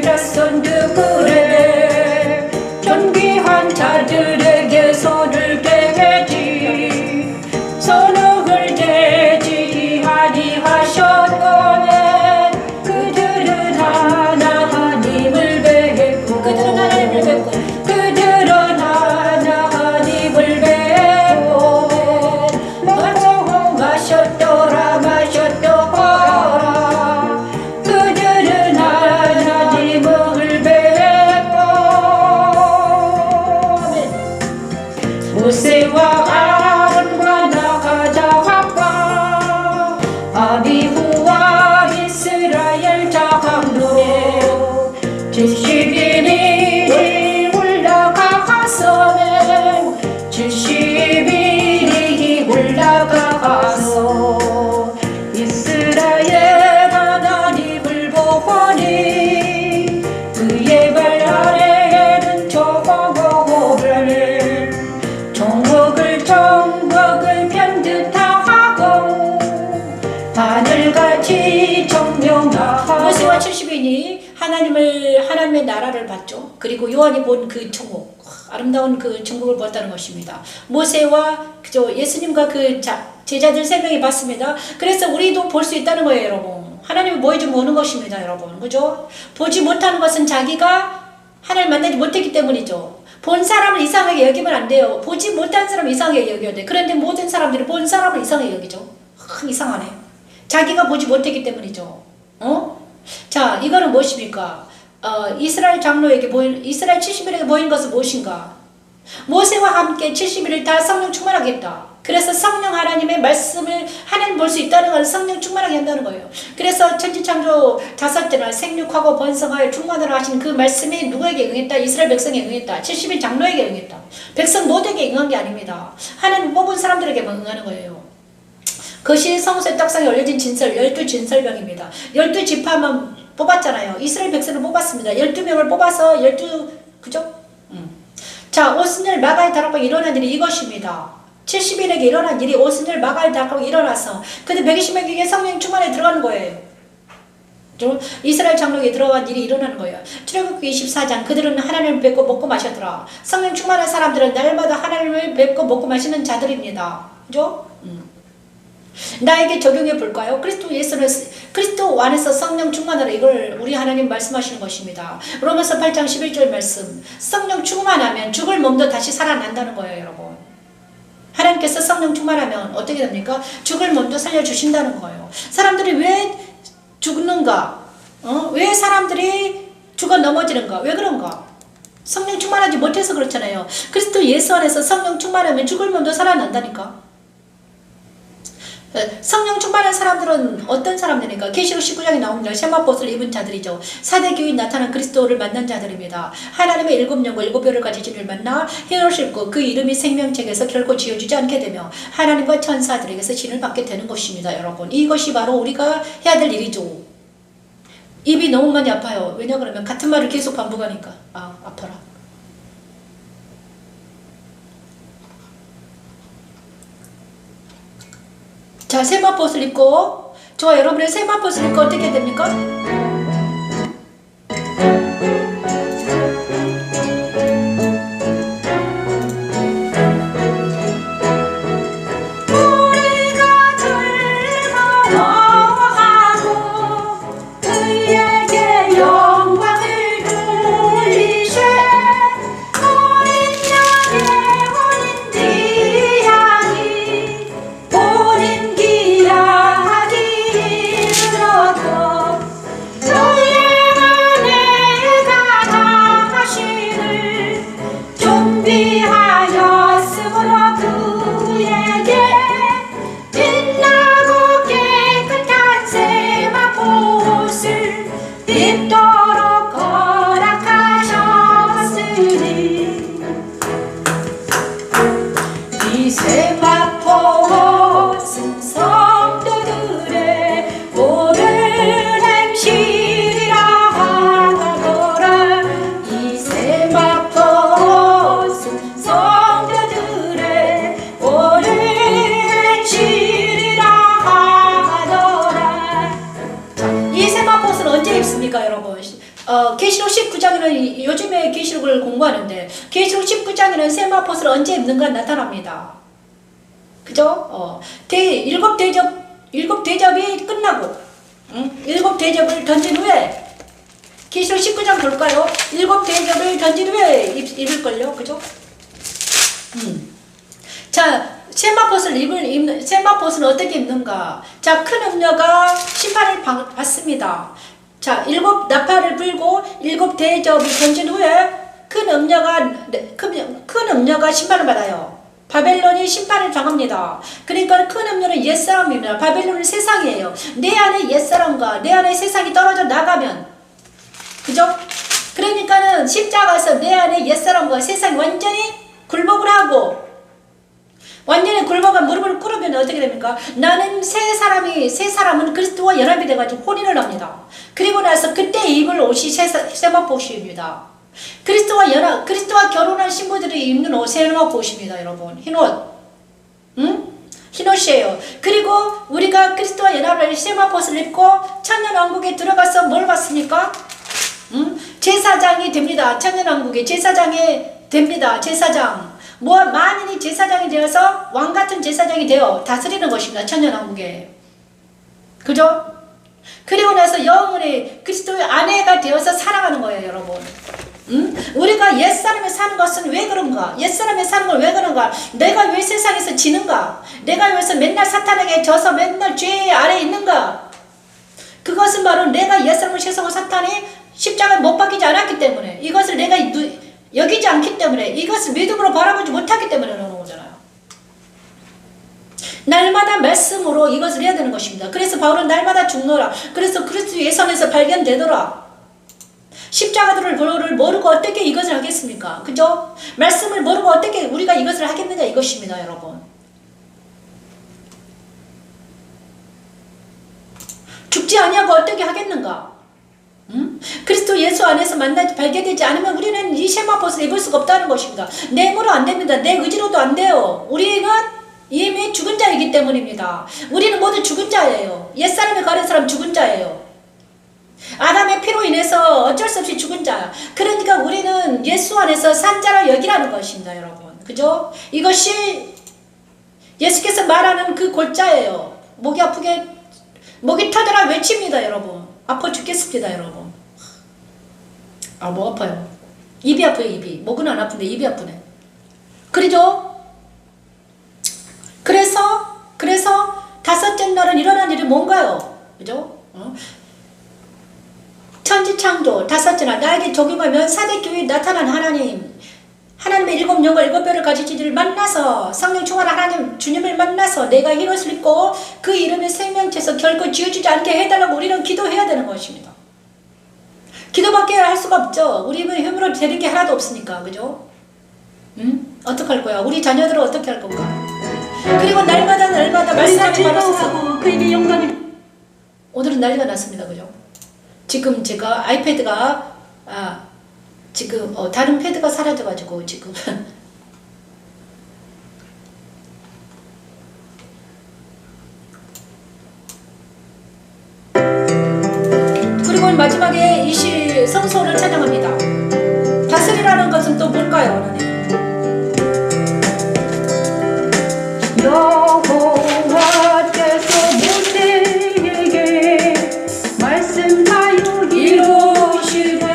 자손들의 존귀한 자들에게 손을 대지 아니하셨거늘 그들은 하나님을 뵙고 먹고 마셨더라 그들은 하나님을 뵙고 모세와 아론과 나다과 아비후와 이스라엘 장로 70일이 올라가서 70일이 올라가서 이스라엘 하나님을 보니 그의 발 아래에는 정옥을 편듯하고 하늘같이 청명하고 모세와 70인이 하나님의 나라를 봤죠. 그리고 요한이 본 그 천국, 아름다운 그 천국을 보았다는 것입니다. 모세와 예수님과 그 제자들 3명이 봤습니다. 그래서 우리도 볼 수 있다는 거예요, 여러분. 하나님이 보여주면 보는 것입니다, 여러분. 그죠? 보지 못하는 것은 자기가 하나님 만나지 못했기 때문이죠. 본 사람을 이상하게 여기면 안 돼요. 보지 못한 사람을 이상하게 여겨야 돼. 그런데 모든 사람들이 본 사람을 이상하게 여기죠. 이상하네. 자기가 보지 못했기 때문이죠. 자, 이거는 무엇입니까? 이스라엘 장로에게 이스라엘 70일에게 모인 것은 무엇인가? 모세와 함께 70일을 다 성령 충만하겠다. 그래서 성령 하나님의 말씀을 하나님 볼 수 있다는 걸 성령 충만하게 한다는 거예요. 그래서 천지창조 5때나 생육하고 번성하여 충만하라 하신 그 말씀이 누구에게 응했다? 이스라엘 백성에 응했다. 70일 장로에게 응했다. 백성 모두에게 응한 게 아닙니다. 하나님 뽑은 사람들에게만 응하는 거예요. 그것이 성소의 떡상에 올려진 진설, 12진설병입니다. 12지파만 뽑았잖아요. 이스라엘 백성을 뽑았습니다. 12명을 뽑아서 그죠? 자, 오순절 마가의 다락방 일어난 일이 이것입니다. 70일에게 일어난 일이 오순절 마가의 다락방 일어나서 근데 120명에게 성령 충만에 들어가는 거예요. 이스라엘 장로에게 들어간 일이 일어나는 거예요. 출애굽기 24장 그들은 하나님을 뵙고 먹고 마셨더라. 성령 충만한 사람들은 날마다 하나님을 뵙고 먹고 마시는 자들입니다. 그죠? 나에게 적용해 볼까요? 그리스도 안에서 성령 충만하라. 이걸 우리 하나님 말씀하시는 것입니다. 로마서 8장 11절 말씀. 성령 충만하면 죽을 몸도 다시 살아난다는 거예요, 여러분. 하나님께서 성령 충만하면 어떻게 됩니까? 죽을 몸도 살려주신다는 거예요. 사람들이 왜 죽는가? 왜 사람들이 죽어 넘어지는가? 왜 그런가? 성령 충만하지 못해서 그렇잖아요. 그리스도 예수 안에서 성령 충만하면 죽을 몸도 살아난다니까. 성령 충만한 사람들은 어떤 사람들입니까? 계시록 19장에 나옵니다. 세마포스를 입은 자들이죠. 사대교인 나타난 그리스도를 만난 자들입니다. 하나님의 7영과 7별을 가진 이를 만나 흰옷을 입고 그 이름이 생명책에서 결코 지워지지 않게 되며 하나님과 천사들에게서 신을 받게 되는 것입니다. 여러분, 이것이 바로 우리가 해야 될 일이죠. 입이 너무 많이 아파요. 왜냐 그러면 같은 말을 계속 반복하니까 아파라. 자, 세마포스를 입고 여러분의 세마포스를 입고 어떻게 됩니까? 계시록 19장에는 요즘에 계시록을 공부하는데 계시록 19장에는 세마포스를 언제 입는가 나타납니다. 그죠? 일곱 대접이 끝나고 7대접을 던진 후에 계시록 19장 볼까요? 7대접을 던진 후에 입을걸요. 그죠? 자, 세마포스는 어떻게 입는가? 자, 큰 음녀가 심판을 받습니다. 자, 7 나팔을 불고 7대접을 던진 후에 큰 음녀가 심판을 받아요. 바벨론이 심판을 당합니다. 그러니까 큰 음녀는 옛사람입니다. 바벨론은 세상이에요. 내 안에 옛사람과 내 안에 세상이 떨어져 나가면, 그죠? 그러니까는 십자가에서 내 안에 옛사람과 세상이 완전히 굴복을 하고, 완전히 굴복한 무릎을 꿇으면 어떻게 됩니까? 나는 새 사람은 그리스도와 연합이 돼가지고 혼인을 합니다. 그리고 나서 그때 입을 옷이 세마포스입니다. 그리스도와 결혼한 신부들이 입는 옷 세마포스입니다, 여러분. 흰옷. 흰옷이에요. 그리고 우리가 그리스도와 연합을 세마포스를 입고 천년왕국에 들어가서 뭘 봤습니까? 제사장이 됩니다. 천년왕국에 제사장이 됩니다. 제사장. 만인이 제사장이 되어서 왕같은 제사장이 되어 다스리는 것입니다. 천년왕국에. 그죠? 그리고 나서 영원히 그리스도의 아내가 되어서 살아가는 거예요, 여러분. 우리가 옛사람에 사는 것은 왜 그런가? 옛사람에 사는 걸 왜 그런가? 내가 왜 세상에서 지는가? 내가 여기서 맨날 사탄에게 져서 맨날 죄 아래 있는가? 그것은 바로 내가 옛사람을 죄송한 사탄이 십자가에 못 박히지 않았기 때문에, 이것을 내가 여기지 않기 때문에, 이것을 믿음으로 바라보지 못하기 때문에 그러는 거잖아요. 날마다 말씀으로 이것을 해야 되는 것입니다. 그래서 바울은 날마다 죽노라. 그래서 그리스도 예수 안에서 발견되더라. 십자가들을 모르고 어떻게 이것을 하겠습니까? 그죠? 말씀을 모르고 어떻게 우리가 이것을 하겠느냐 이것입니다, 여러분. 죽지 아니하고 어떻게 하겠는가? 그리스도 예수 안에서 발견되지 않으면 우리는 이 세마포스를 입을 수가 없다는 것입니다. 내 힘으로 안 됩니다. 내 의지로도 안 돼요. 우리는 이미 죽은 자이기 때문입니다. 우리는 모두 죽은 자예요. 옛사람에 가는 사람 죽은 자예요. 아담의 피로 인해서 어쩔 수 없이 죽은 자. 그러니까 우리는 예수 안에서 산 자를 여기라는 것입니다, 여러분. 그죠? 이것이 예수께서 말하는 그 골자예요. 목이 터져라 외칩니다, 여러분. 아파 죽겠습니다, 여러분. 목 아파요. 입이 아파요, 입이. 목은 안 아픈데 입이 아프네. 그러죠? 그래서 다섯째 날은 일어난 일이 뭔가요? 그죠? 천지창조 다섯째 날 나에게 적용하면 사대교회에 나타난 하나님의 일곱 영과 일곱 뼈를 가진 이들을 만나서 성령 충만한 하나님 주님을 만나서 내가 흰옷을 입고 그 이름의 생명체에서 결코 지어주지 않게 해달라고 우리는 기도해야 되는 것입니다. 기도밖에 할 수가 없죠. 우리는 힘으로 되는 게 하나도 없으니까. 그죠? 어떡할 거야? 우리 자녀들은 어떻게 할 건가? 그리고 날마다 말씀을 받아서 그에게 영광을. 오늘은 난리가 났습니다. 그죠? 지금 제가 아이패드가 지금 다른 패드가 사라져가지고 지금 그리고 마지막에 이시 성소를 찬양합니다. 다스리라는 것은 또 뭘까요? 하나님? 여호와께서 모세에게 말씀하여 이루시되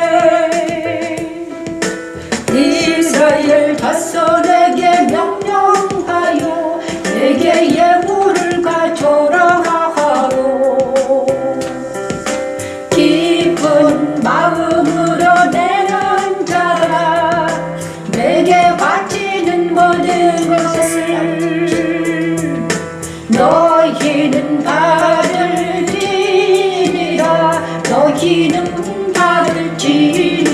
이스라엘 자손에게 명령하여 내게 예물을 가져라 하고 깊은 마음으로 내는 자라 내게 바치는 모든 것을 너희는 받을지니라 너희는 받을지니라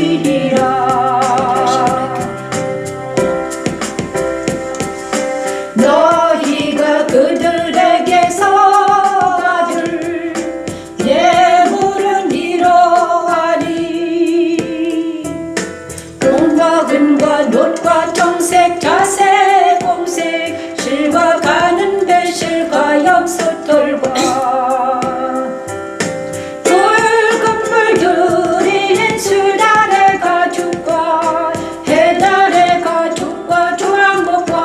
너희가 그들에게서 받을 예물은 이러하니 금과 은과 놋과 청색 자색 공색 실과 가는 배실과 염소털과 붉은 물들인 수달의 가죽과 해달의 가죽과 조랑목과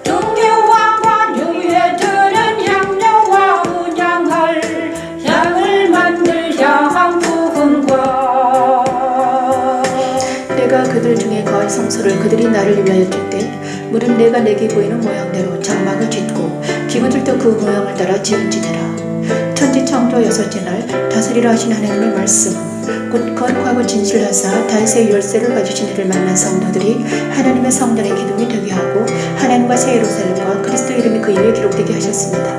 등유와 관유에 드는 향료와 운양할 향을 만들 향 부흥과 내가 그들 중에 거할 성소를 그들이 나를 위하여 짓되 물은 내가 내게 보이는 모양대로 장막을 짓고 기구들도 그 모양을 따라 지은지니라. 천지창조 여섯째 날 다스리라 하신 하나님의 말씀 곧 거룩하고 진실하사 다윗의 열쇠를 가지신 이를 만난 성도들이 하나님의 성전의 기둥이 되게 하고 하나님과 새 예루살렘과 그리스도 이름이 그 위에 기록되게 하셨습니다.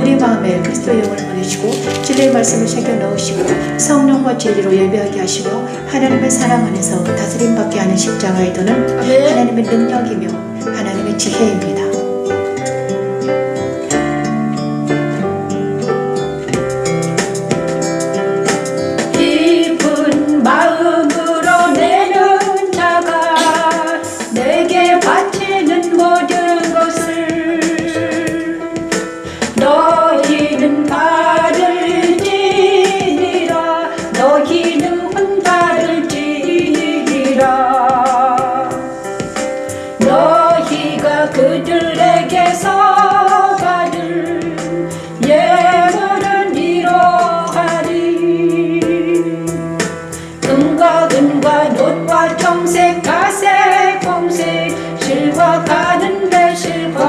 우리 마음에 그리스도의 영을 보내시고 진리의 말씀을 새겨 넣으시고 성령과 진리로 예배하게 하시고 하나님의 사랑 안에서 다스림 받게 하는 십자가의 도는 하나님의 능력이며 하나님의 지혜입니다. 깊은 마음으로 내는 자가 내게 바치는 모든 것을 너희는 받을지니라 너희는 받을지니라 너희가 그들에게서 받을 예물은 이러하니 금과 은과 놋과 청색 가색 공색 실과 가는 배실과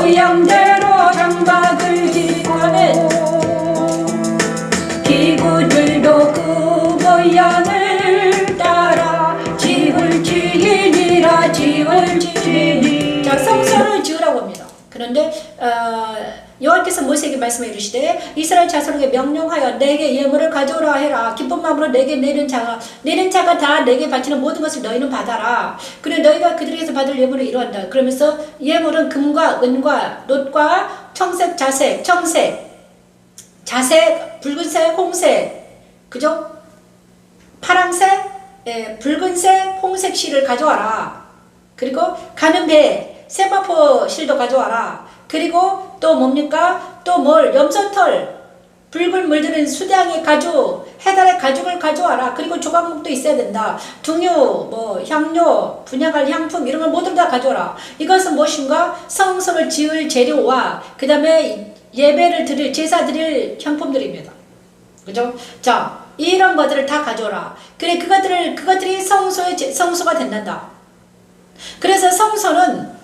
모양대로 장막을 짓고는 기구들도 그 모양을 따라 집을 지으리라. 집을 지으리. 자, 성소를 지으라고 합니다. 그런데 여호와께서 모세에게 말씀해 이르시되 이스라엘 자손에게 명령하여 내게 예물을 가져오라 해라. 기쁜 마음으로 내게 내는 자가 다 내게 바치는 모든 것을 너희는 받아라. 그리고 너희가 그들에게서 받을 예물을 이루한다. 그러면서 예물은 금과 은과 놋과 청색, 자색, 붉은색, 홍색, 그죠? 파랑색, 붉은색, 홍색 실을 가져와라. 그리고 가는 배, 세마포 실도 가져와라. 그리고 또 뭡니까? 또 염소털, 붉은 물들은 수량의 가죽, 해달의 가죽을 가져와라. 그리고 조각목도 있어야 된다. 등유, 향료, 분양할 향품 이런 걸 모두 다 가져와라. 이것은 무엇인가? 성소를 지을 재료와 그 다음에 예배를 드릴, 제사 드릴 향품들입니다. 그죠? 자, 이런 것들을 다 가져오라. 그래, 그것들이 성소가 된단다. 그래서 성소는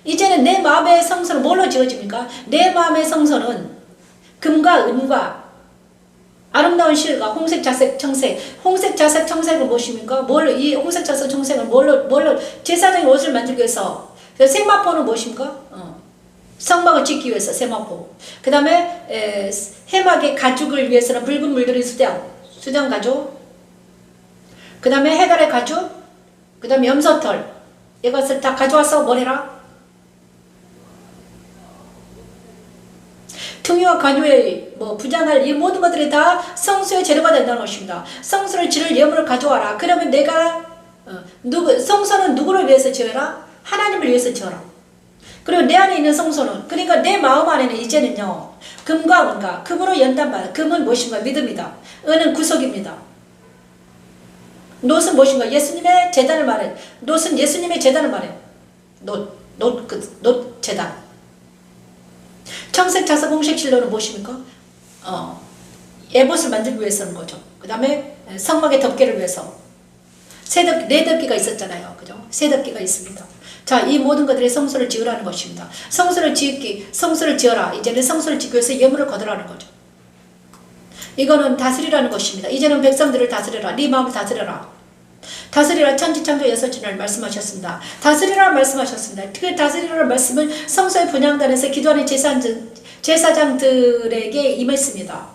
이제는 내 마음의 성소는 뭘로 지어집니까? 내 마음의 성소는 금과 은과 아름다운 실과 홍색, 자색, 청색. 홍색, 자색, 청색은 무엇입니까? 이 홍색, 자색, 청색은 뭘로 제사장의 옷을 만들기 위해서. 세마포는 무엇입니까? 성막을 짓기 위해서 세마포. 그 다음에 해막의 가죽을 위해서는 붉은 물들인 수정 가죽. 그 다음에 해달의 가죽. 그 다음에 염소털. 이것을 다 가져와서 뭘 해라? 등유와 관유의 부장할 이 모든 것들이 다 성소의 재료가 된다는 것입니다. 성소를 지을 예물을 가져와라. 그러면 내가 성소는 누구를 위해서 지어라? 하나님을 위해서 지어라. 그리고 내 안에 있는 성소는, 그러니까 내 마음 안에는 이제는요, 금과 은과, 금으로 연단받아. 금은 무엇인가? 믿음이다. 은은 구속입니다. 놋은 무엇인가? 예수님의 제단을 말해. 놋은 예수님의 제단을 말해. 놋 제단. 청색, 자색, 홍색 실로는 무엇입니까? 에봇을 만들기 위해서는 거죠. 그 다음에 성막의 덮개를 위해서. 네 덮개가 있었잖아요. 그죠? 세 덮개가 있습니다. 자, 이 모든 것들이 성소를 지으라는 것입니다. 성소를 지어라. 이제는 성소를 짓기 위해서 예물을 거두라는 거죠. 이거는 다스리라는 것입니다. 이제는 백성들을 다스려라. 네 마음을 다스려라. 다스리라. 천지창조 여섯주를 말씀하셨습니다. 다스리라 말씀하셨습니다. 그 다스리라는 말씀은 성소의 분향단에서 기도하는 제사장들에게 임했습니다.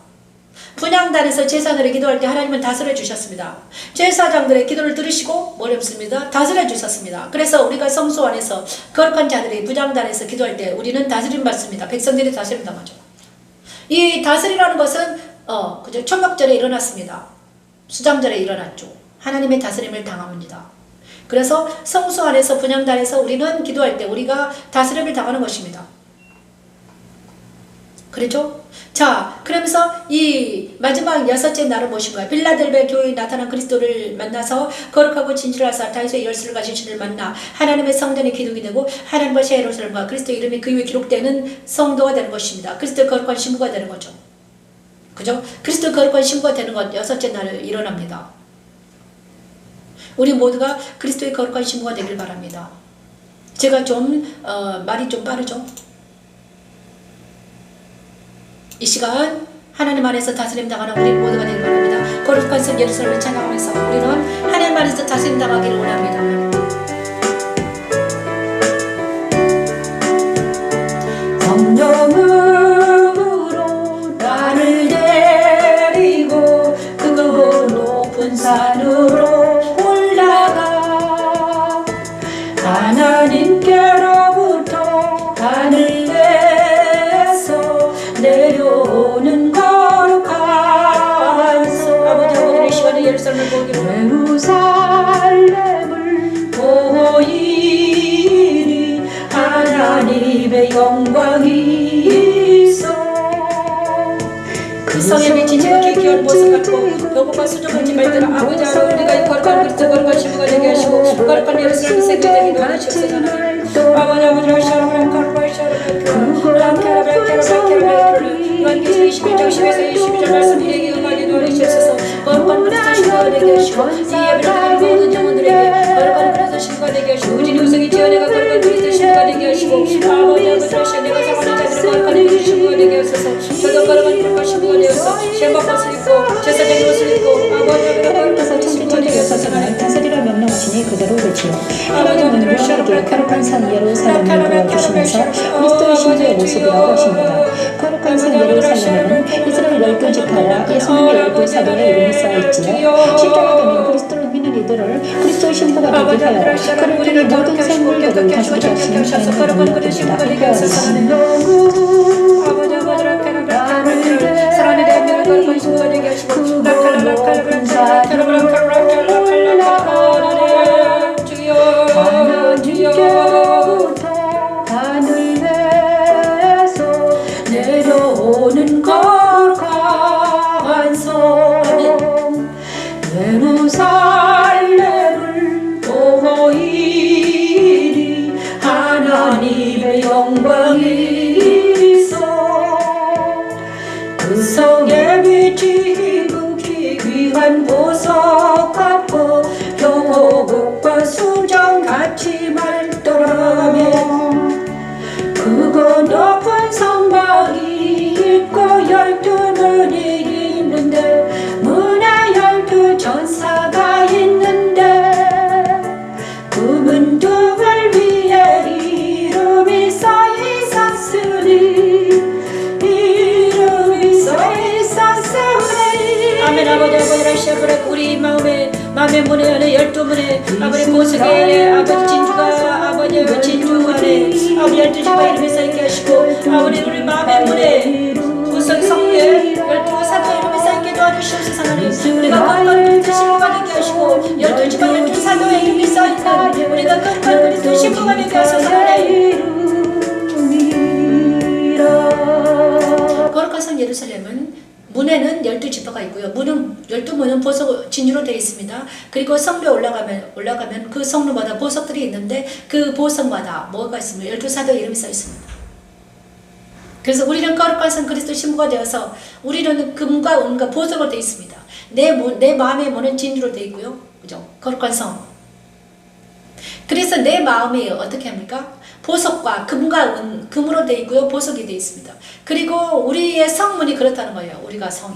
분향단에서 제사장들이 기도할 때 하나님은 다스려 주셨습니다. 제사장들의 기도를 들으시고 뭘 했습니다? 다스려 주셨습니다. 그래서 우리가 성소 안에서 거룩한 자들이 분향단에서 기도할 때 우리는 다스림 받습니다. 백성들이 다스림 당하죠. 이 다스리라는 것은 그죠? 초막절에 일어났습니다. 수장절에 일어났죠. 하나님의 다스림을 당합니다. 그래서 성소 안에서 분향단에서 우리는 기도할 때 우리가 다스림을 당하는 것입니다. 그렇죠? 자, 그러면서 이 마지막 여섯째 날은 무엇인가요? 빌라델베 교회에 나타난 그리스도를 만나서 거룩하고 진실하사 다윗의 열쇠를 가진 신을 만나 하나님의 성전의 기둥이 되고 하나님과 새 예루살렘과 그리스도의 이름이 그 위에 기록되는 성도가 되는 것입니다. 그리스도의 거룩한 신부가 되는 거죠. 그죠? 그리스도의 거룩한 신부가 되는 것 여섯째 날에 일어납니다. 우리 모두가 그리스도의 거룩한 신부가 되길 바랍니다. 제가 말이 좀 빠르죠? 이 시간 하나님 안에서 다스림 당하는 우리 모두가 되길 바랍니다. 거룩한 성 예루살렘을 찬양하면서 우리는 하나님 안에서 다스림 당하기를 원합니다. 성령으로 나를 데리고 그 높은 산으로 올라가 하나님께로부터 하늘에서 내려오는 거룩한 성. 아버지의 시간에 예루살렘을 보이니 하나님의 영광이 있어. 그 성에 미친 지극히 귀한 모습 같고 배고파 수족하지 말더라. 아버지 하나님 우리가 이 거룩한 그리스도 거룩한 신부가 되게 하시고 거룩한 예루살렘 세계 되게 도와주시옵소서. 아버지 하나님 요한계시록 21장 10에서 22절 말씀 우리에게 응하게 도와주시옵소서. 거룩한 그리스도 신부가 되게 하시고 이 예배를 드리는 모든 영혼들에게 거룩한 그리스도 신부가 되게 하시고 우리 구성이 지어내가 거룩한 그리스도 신부가 되게 하시고 주시고 아버지 아버지 내가 사랑하는 자들을 거룩한 것을 신부가 되게 하소서. 저도 거룩한 것과 신부가 되어서 시험받고 옷을 입고 제사장의 옷을 입고 아버지 아버지 하나님께서 천지천지를 사시는 다스리라 명령하시니 그대로 되지요. 하나님은 유한에게 거룩한 산 예루살렘을 보여주시면서 그리스도의 신부의 모습이라고 하십니다. 거룩한 산 예루살렘에는 이스라엘 12지파와 예수님의 12사도의 이름이 쌓여있지요. 십자가 되면 그리스도를 믿는 이들을 그리스도의 신부가 되게 하여 그를 통해 모든 생물들을 다스리게 하시는 하나님의 능력입니다. 아버지 아버지 사랑의 대한민국 거룩한 신부가 되게 하시고 하늘에서 내려오는 거룩한 성 예루살렘을 보이니 하나님의 영광이 있어 그 성에 빛이 묵기 위한 보석 같고 경호국과 수정같이 맑더라며 그거 높은 성막이 있고 12문이 있는데 문에 12 전사가 있는데 그 문둥을 위에 이름이 써 있었으니 이름이 써 있었으니 아멘. 아버지 아버지 시아브라 우리 마음의 문에 안에 12문에 아버지 보석에 아버지 진주가 아버지 진주 안에 아버지 12지파 이름이 쌓이게 하시고 아버지 우리 마음의 문에 보석 성부에 12사도 이름이 쌓이게 도와주시옵소서. 하나님 우리가 거룩한 그리스도 신부가 되게 하시고 12지파 12사도의 이름이 쌓이는 우리가 거룩한 그리스도 신부가 되게 하소서. 하나님 거룩한 성 예루살렘은 문에는 12지파가 있고요. 문은 12문은 보석 진주로 되어 있습니다. 그리고 성벽에 올라가면 그 성루마다 보석들이 있는데 그 보석마다 뭐가 있습니다. 12사도의 이름이 써 있습니다. 그래서 우리는 거룩한 성 그리스도 신부가 되어서 우리는 금과 은과 보석으로 되어 있습니다. 내 마음의 문은 진주로 되어 있고요. 그죠? 거룩한 성. 그래서 내 마음이 어떻게 합니까? 보석과 금과 금으로 되어 있고요. 보석이 되어 있습니다. 그리고 우리의 성문이 그렇다는 거예요. 우리가 성이.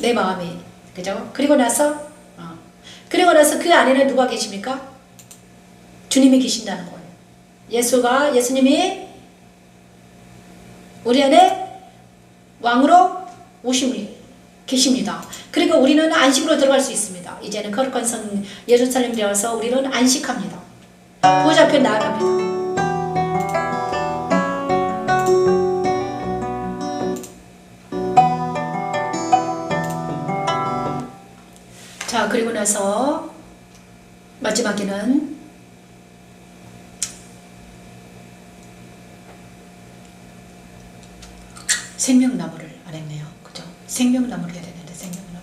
내 마음이. 그죠? 그리고 나서 그 안에는 누가 계십니까? 주님이 계신다는 거예요. 예수님이 우리 안에 왕으로 계십니다. 그리고 우리는 안식으로 들어갈 수 있습니다. 이제는 거룩한 성 예루살렘 되어서 우리는 안식합니다. 보좌 앞에 나아갑니다. 자, 그리고 나서 마지막에는 생명나무를 안 했네요. 그죠? 생명나무를 해야 되는데 생명나무.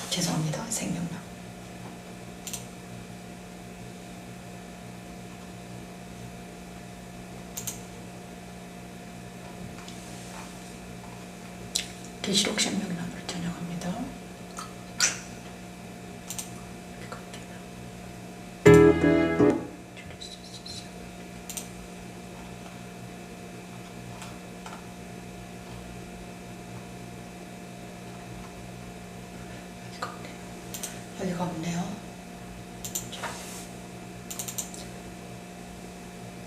죄송합니다. 생명나무. 계시록 생명나무를 전용합니다. 여기가 없네요.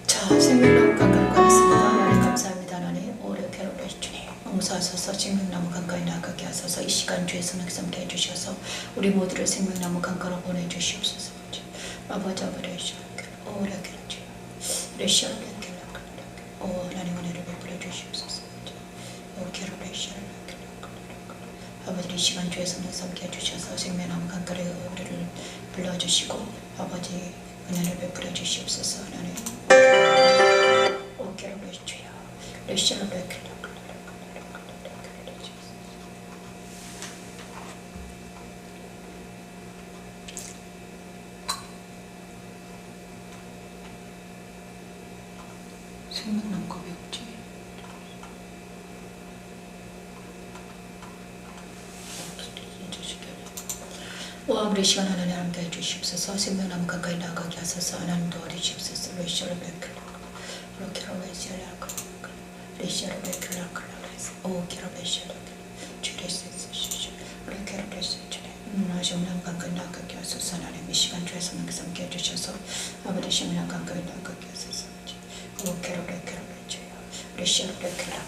자, 생명나무 가까이 가겠습니다. 하나님 감사합니다. 하나님 오래 괴롭게 주님 용서하소서. 생명나무 가까이 나가게 하소서. 이 시간 주의 손을 삼게 해주셔서 우리 모두를 생명나무 가까이로 보내주시옵소서. 아버지 아버지 오래 괴롭게 레시아를 하나님 은혜를 베풀어 주시옵소서. 아버지 이 시간 주의 손을 삼게 해주셔서 생명나무 가까이 우리를 불러주시고 아버지 은혜를 베풀어 주시옵소서. 하나님 오케라를 주여 레시아를 생명나무 겁이 없지. 우리 시간 하나님 함께 해주시옵소서. 생명나무 가까이 나가게 하소서. 하나님 도와주시옵소서. 레시아로 베클라 로케로 베시아라 레시아로 베클라 오 키로 베시아라 주레스스 레케로 베시 하시오나무 가까이 나가게 하소서. 하나님 이 시간 주에서 함께 함께 해주셔서 아버지 생명나무 가까이 나가게 하소서. 오 키로 레케로 베시아라 레시아로 베클라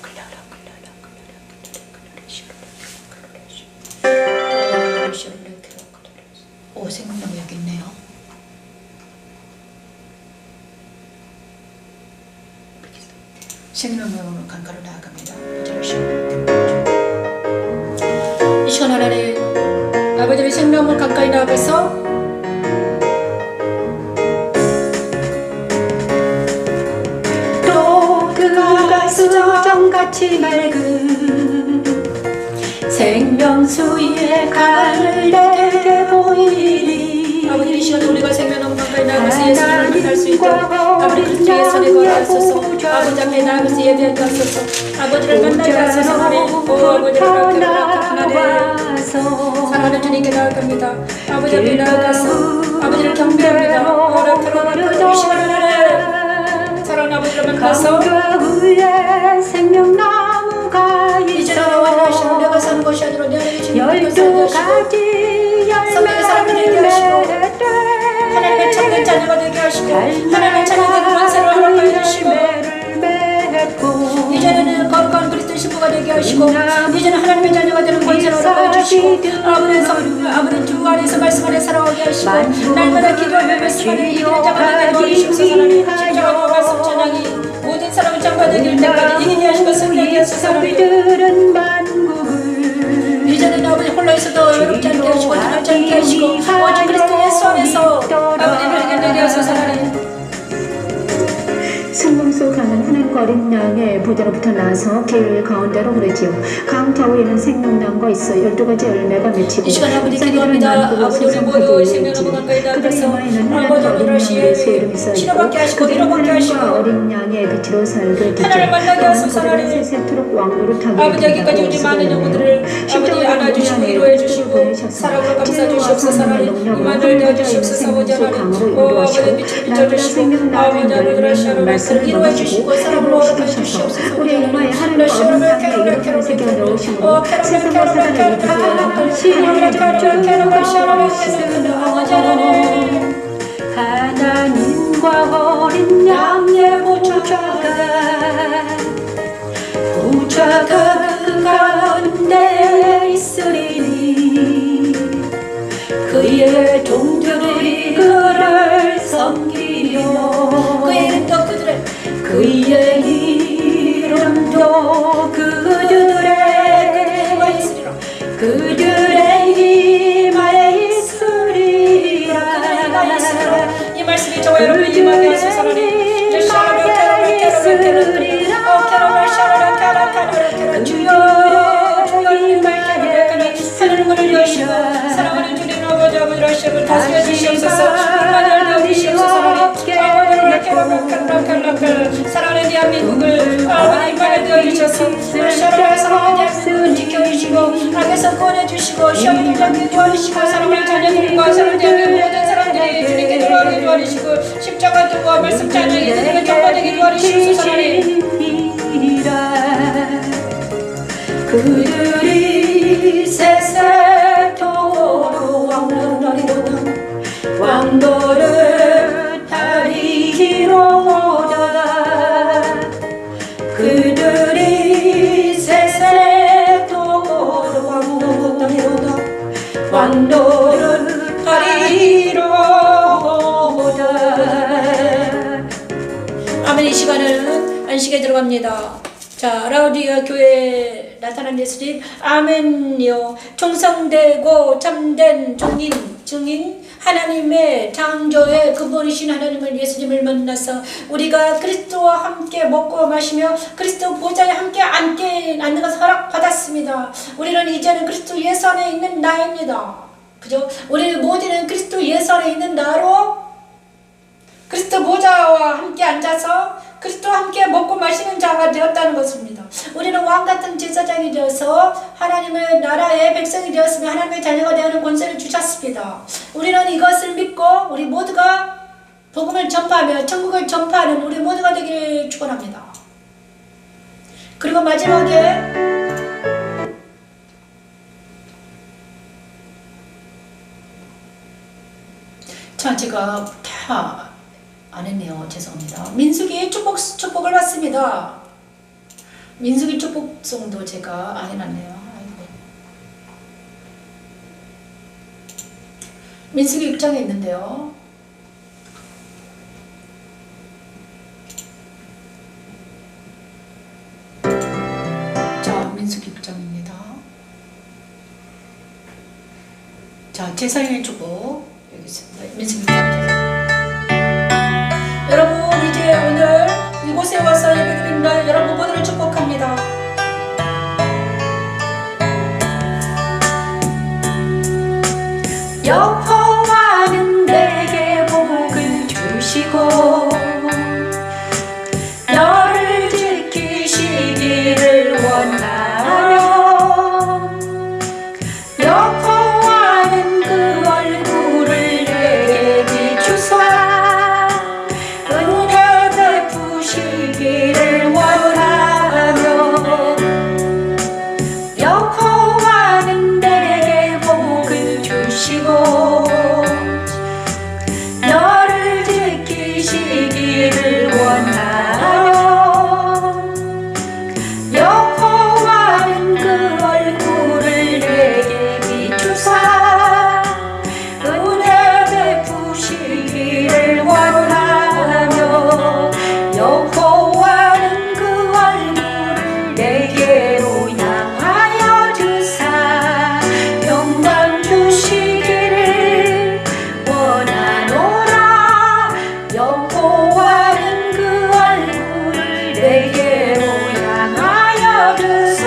오, 생명나무 여기 있네요. 생명나무 강가로 나아갑니다. 이 시간 하나님 아버지의 생명나무 가까이 나아가서 또 그가 수정같이 맑은 생명수의 강을 내게 보이니 아버지 이 시간 우리가 생명나무 가까이 나아가서 예수님을 만날 수 있도록 아버지 그리스도의 손에 걸어가소서. 아버지 앞에 나아가서 예배하게 하소서. 아버지를 만나게 하소서. 하나님 오 아버지를 하나님 사랑하는 주님께 나아갑니다. 아버지 앞에 나아가서 아버지를 경배합니다. 오라카로라카로 이 시간 하나님 사랑하는 아버지를 만나서 위에 생명나무가 이제는 있어 원하시는 내가 사는 것이 아니라 내 안에 계신 하나님께서 12가지 성령의 사람이 되게 하시고 열매를 하나님의 참된 자녀가 되게 하시고 하나님의 자녀된 권세를 허락하여 주시고 이제는 거룩한 그리스도 신부가 되게 하시고 이제는 하나님의 자녀가 되는 권세를 허락하여 주시고 아버지 주 안에서 말씀 안에 살아가게 하시고 날마다 기도하며 말씀 안에 이기는 자가 되게 도와주시옵소서. 하나님 십자가와 말씀 찬양이 모든 사람을 장관되길 때까지 이기게 하시고 승리하게 하소서. 이제는 아버지 홀로 있어도 외롭지 않게 하시고 두렵지 않게 하시고 오직 그리스도 예수 안에서 아버지를 해결되게 하소서. 하나님 승봉소 강은 하나님과 어린 양의 보좌로부터 나서 길 가운데로 흐르지요. 강 좌우에는 생명나무가 있어 12가지 열매가 맺히고 이 시간 아버지 기도합니다. 아버지 우리 모두 생명나무 가까이 나가서 아버지 오늘 시에 치료받게 하시고 위로받게 하시고 어린 양의 빛으로 살게 되죠. 하나님을 만나게 하소서. 하나님 세세토록 왕으로 타게 아버지 여기까지 오지 많은 영혼들을 아버지 안아주시고 위로해 주시고 사랑으로 감싸 주시옵소서. 하나님 이만을 되어 주시옵소서. 아버지 하나님 오 아버지 빛을 비춰주시고 아버지 아버지를 시아로 위로해 주시고 사랑으로 허락해 주시옵소서. 우리 이마에 하나님과 어린 양의 이름을 새겨 넣으시고 세상과 사랑을 하나님과 어린 양의 보좌가 그 가운데 있으리니 그의 종들이 그를 섬기며 그의 이름도 그들의 이마에 있으리라. 이 말씀이 저와 여러분의 이마에 하소서. 하나님 하나님을 여시고 사랑하는 주님 아버지 아버지를 하시고 다스려 주시옵소서. 이만을 주시옵소서. 사랑하는 대한민국을 아버지 이만을 되어주셔서 러시아를 사랑하는 대한민국을 지켜주시고 악에서 구원해주시고 시험을 잡게 도와주시고 사랑하는 자녀들과 사랑하는 대한민국 모든 사람들이 주님께 돌아오게 도와주시고 십자가 도와 말씀 찬양이 드리는 정보되게 도와주시옵소서. 하나님 그들이 세세토록 왕노를 다리기로다. 그들이 세세토록 왕노를 다리기로다. 아멘. 이 시간은 안식에 들어갑니다. 자, 라우디아 교회에 나타난 예수님 아멘요. 충성되고 참된 증인 하나님의 창조의 근본이신 하나님을 예수님을 만나서 우리가 그리스도와 함께 먹고 마시며 그리스도 보좌에 함께 앉는 것을 허락받았습니다. 우리는 이제는 그리스도 예수 안에 있는 나입니다. 그죠? 우리 모두는 그리스도 예수 안에 있는 나로 그리스도 보좌와 함께 앉아서 그리스도와 함께 먹고 마시는 자가 되었다는 것입니다. 우리는 왕같은 제사장이 되어서 하나님의 나라의 백성이 되었으며 하나님의 자녀가 되는 권세를 주셨습니다. 우리는 이것을 믿고 우리 모두가 복음을 전파하며 천국을 전파하는 우리 모두가 되기를 축원합니다. 그리고 마지막에 자, 제가 다 안 했네요. 죄송합니다. 민수기 축복을 받습니다. 민수기 축복송도 제가 안 해놨네요. 아이고. 민수기 6장에 있는데요. 자, 민수기 6장입니다. 자, 제사장의 축복 여기 있습니다. 민수기 6장. 여러분 이제 오늘 이곳에 와서 예배드립니다. 여러분 모두를 축복합니다. 여호와는 내게 복을 주시고 너를 지키시기를 원하며 여호와는 그 얼굴을 내게 비추사 시기를 원하며 여호와는 내게 복을 주시고 너를 지키시기를 원하며 여호와는 그 얼굴을 내게 비추사 은혜 베푸시기를 원하며 여호와는 그 얼굴을 내게로 향하여 주사 영광 주시기를 원하노라 여호와는 그 얼굴을 내게로 향하여 주사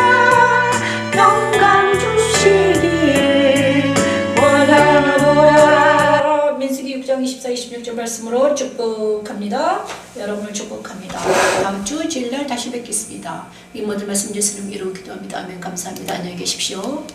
영광 주시기를 원하노라. 민수기 6장 24, 26절 말씀으로 축복합니다. 여러분을 축복합니다. 다음 주 주일날 다시 뵙겠습니다. 이 모든 말씀 예수님 이루어 기도합니다. 아멘. 감사합니다. 안녕히 계십시오.